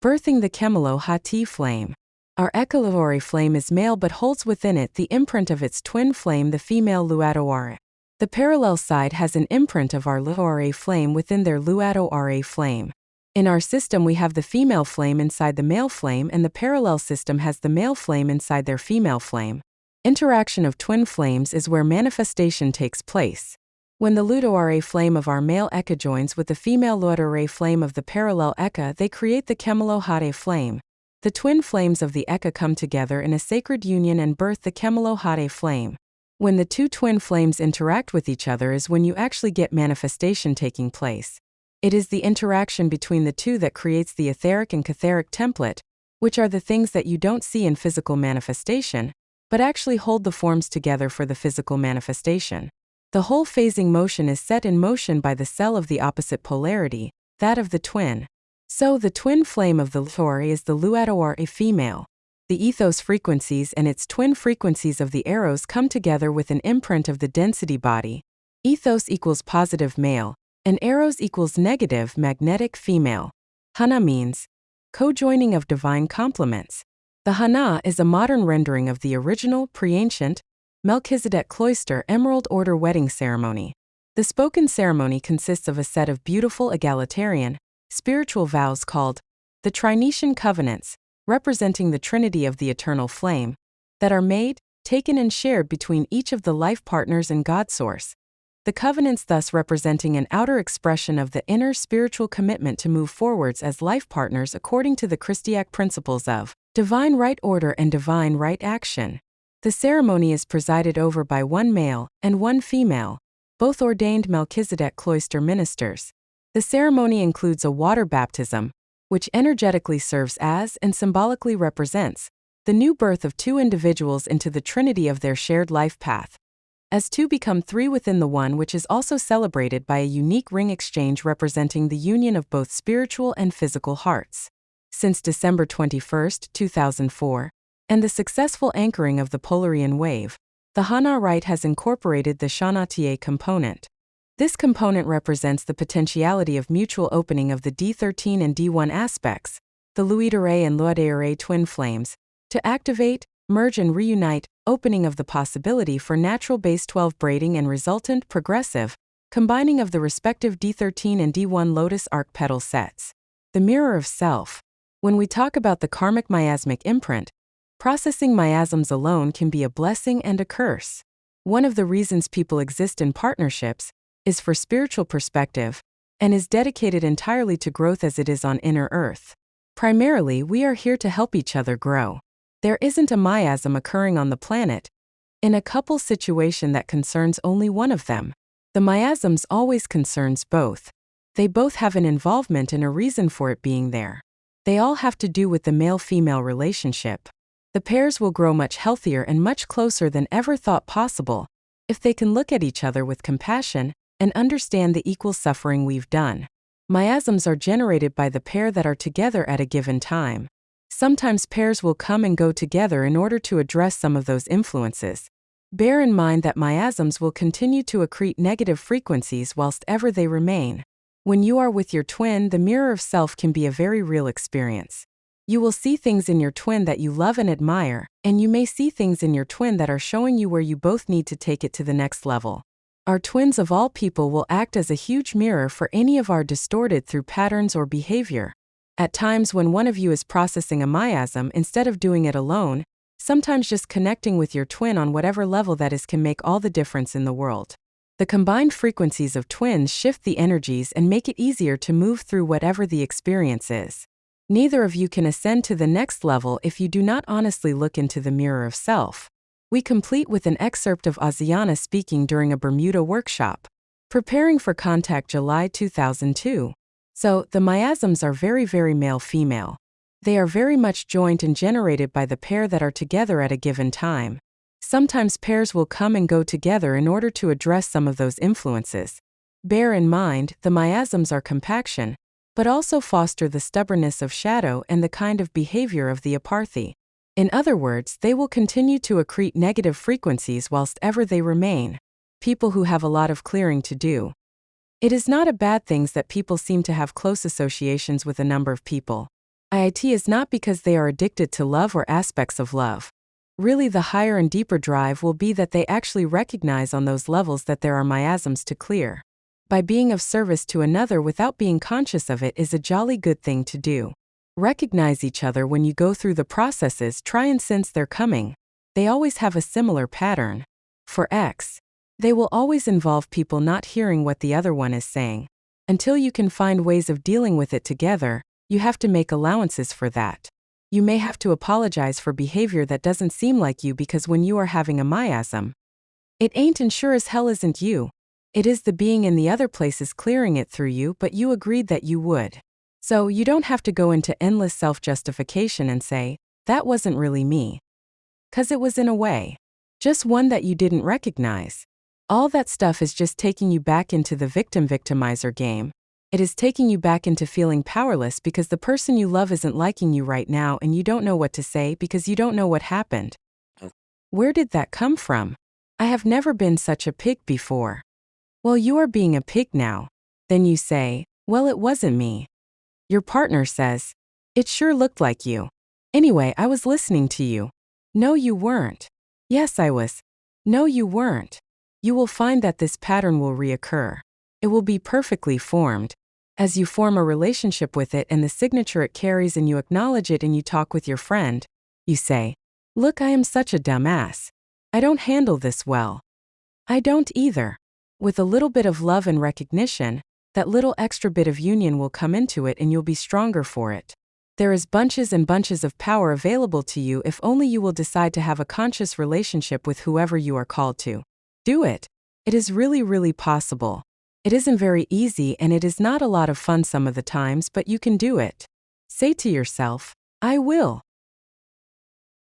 Birthing the Kemalo Hati flame. Our Ekalawari flame is male but holds within it the imprint of its twin flame, the female Luadawara. The parallel side has an imprint of our Luo-Ra flame within their Luado-Ra flame. In our system we have the female flame inside the male flame, and the parallel system has the male flame inside their female flame. Interaction of twin flames is where manifestation takes place. When the Ludo-Ra flame of our male Eka joins with the female Luado-Ra flame of the parallel Eka, they create the Kemalo-Hade flame. The twin flames of the Eka come together in a sacred union and birth the Kemalo-Hade flame. When the two twin flames interact with each other is when you actually get manifestation taking place. It is the interaction between the two that creates the etheric and catheric template, which are the things that you don't see in physical manifestation, but actually hold the forms together for the physical manifestation. The whole phasing motion is set in motion by the cell of the opposite polarity, that of the twin. So the twin flame of the Luo-Ra is the Luado-Ra female. The ethos frequencies and its twin frequencies of the arrows come together with an imprint of the density body. Ethos equals positive male, and arrows equals negative magnetic female. Hana means co-joining of divine complements. The Hana is a modern rendering of the original, pre-ancient, Melchizedek cloister Emerald Order wedding ceremony. The spoken ceremony consists of a set of beautiful egalitarian, spiritual vows called the Trinitian Covenants, representing the Trinity of the eternal flame, that are made, taken and shared between each of the life partners and God Source. The covenants thus representing an outer expression of the inner spiritual commitment to move forwards as life partners according to the Christiac principles of divine right order and divine right action. The ceremony is presided over by one male and one female, both ordained Melchizedek cloister ministers. The ceremony includes a water baptism, which energetically serves as and symbolically represents the new birth of two individuals into the trinity of their shared life path. As two become three within the one, which is also celebrated by a unique ring exchange representing the union of both spiritual and physical hearts. Since December 21, 2004, and the successful anchoring of the Polarian wave, the Hana rite has incorporated the Shanatiye component. This component represents the potentiality of mutual opening of the D13 and D1 aspects, the Luido-Ra and Luade-Ra twin flames, to activate, merge and reunite, opening of the possibility for natural base 12 braiding and resultant progressive, combining of the respective D13 and D1 lotus arc petal sets. The mirror of self. When we talk about the karmic miasmic imprint, processing miasms alone can be a blessing and a curse. One of the reasons people exist in partnerships is for spiritual perspective, and is dedicated entirely to growth as it is on inner earth. Primarily, we are here to help each other grow. There isn't a miasm occurring on the planet in a couple situation that concerns only one of them. The miasms always concerns both. They both have an involvement and a reason for it being there. They all have to do with the male-female relationship. The pairs will grow much healthier and much closer than ever thought possible if they can look at each other with compassion and understand the equal suffering we've done. Miasms are generated by the pair that are together at a given time. Sometimes pairs will come and go together in order to address some of those influences. Bear in mind that miasms will continue to accrete negative frequencies whilst ever they remain. When you are with your twin, the mirror of self can be a very real experience. You will see things in your twin that you love and admire, and you may see things in your twin that are showing you where you both need to take it to the next level. Our twins of all people will act as a huge mirror for any of our distorted through patterns or behavior. At times when one of you is processing a miasm, instead of doing it alone, sometimes just connecting with your twin on whatever level that is can make all the difference in the world. The combined frequencies of twins shift the energies and make it easier to move through whatever the experience is. Neither of you can ascend to the next level if you do not honestly look into the mirror of self. We complete with an excerpt of Oziana speaking during a Bermuda workshop. Preparing for Contact July 2002. So, the miasms are very, very male-female. They are very much joined and generated by the pair that are together at a given time. Sometimes pairs will come and go together in order to address some of those influences. Bear in mind, the miasms are compaction, but also foster the stubbornness of shadow and the kind of behavior of the aparthy. In other words, they will continue to accrete negative frequencies whilst ever they remain. People who have a lot of clearing to do. It is not a bad thing that people seem to have close associations with a number of people. It is not because they are addicted to love or aspects of love. Really, the higher and deeper drive will be that they actually recognize on those levels that there are miasms to clear. By being of service to another without being conscious of it is a jolly good thing to do. Recognize each other when you go through the processes, try and sense they're coming. They always have a similar pattern. For X, they will always involve people not hearing what the other one is saying. Until you can find ways of dealing with it together, you have to make allowances for that. You may have to apologize for behavior that doesn't seem like you because when you are having a miasm, it ain't and sure as hell isn't you. It is the being in the other places clearing it through you, but you agreed that you would. So you don't have to go into endless self-justification and say, that wasn't really me. 'Cause it was in a way. Just one that you didn't recognize. All that stuff is just taking you back into the victim-victimizer game. It is taking you back into feeling powerless because the person you love isn't liking you right now and you don't know what to say because you don't know what happened. Where did that come from? I have never been such a pig before. Well, you are being a pig now. Then you say, well, it wasn't me. Your partner says, it sure looked like you. Anyway, I was listening to you. No, you weren't. Yes, I was. No, you weren't. You will find that this pattern will reoccur. It will be perfectly formed. As you form a relationship with it and the signature it carries and you acknowledge it and you talk with your friend, you say, look, I am such a dumbass. I don't handle this well. I don't either. With a little bit of love and recognition, that little extra bit of union will come into it and you'll be stronger for it. There is bunches and bunches of power available to you if only you will decide to have a conscious relationship with whoever you are called to. Do it. It is really, really possible. It isn't very easy and it is not a lot of fun some of the times, but you can do it. Say to yourself, I will.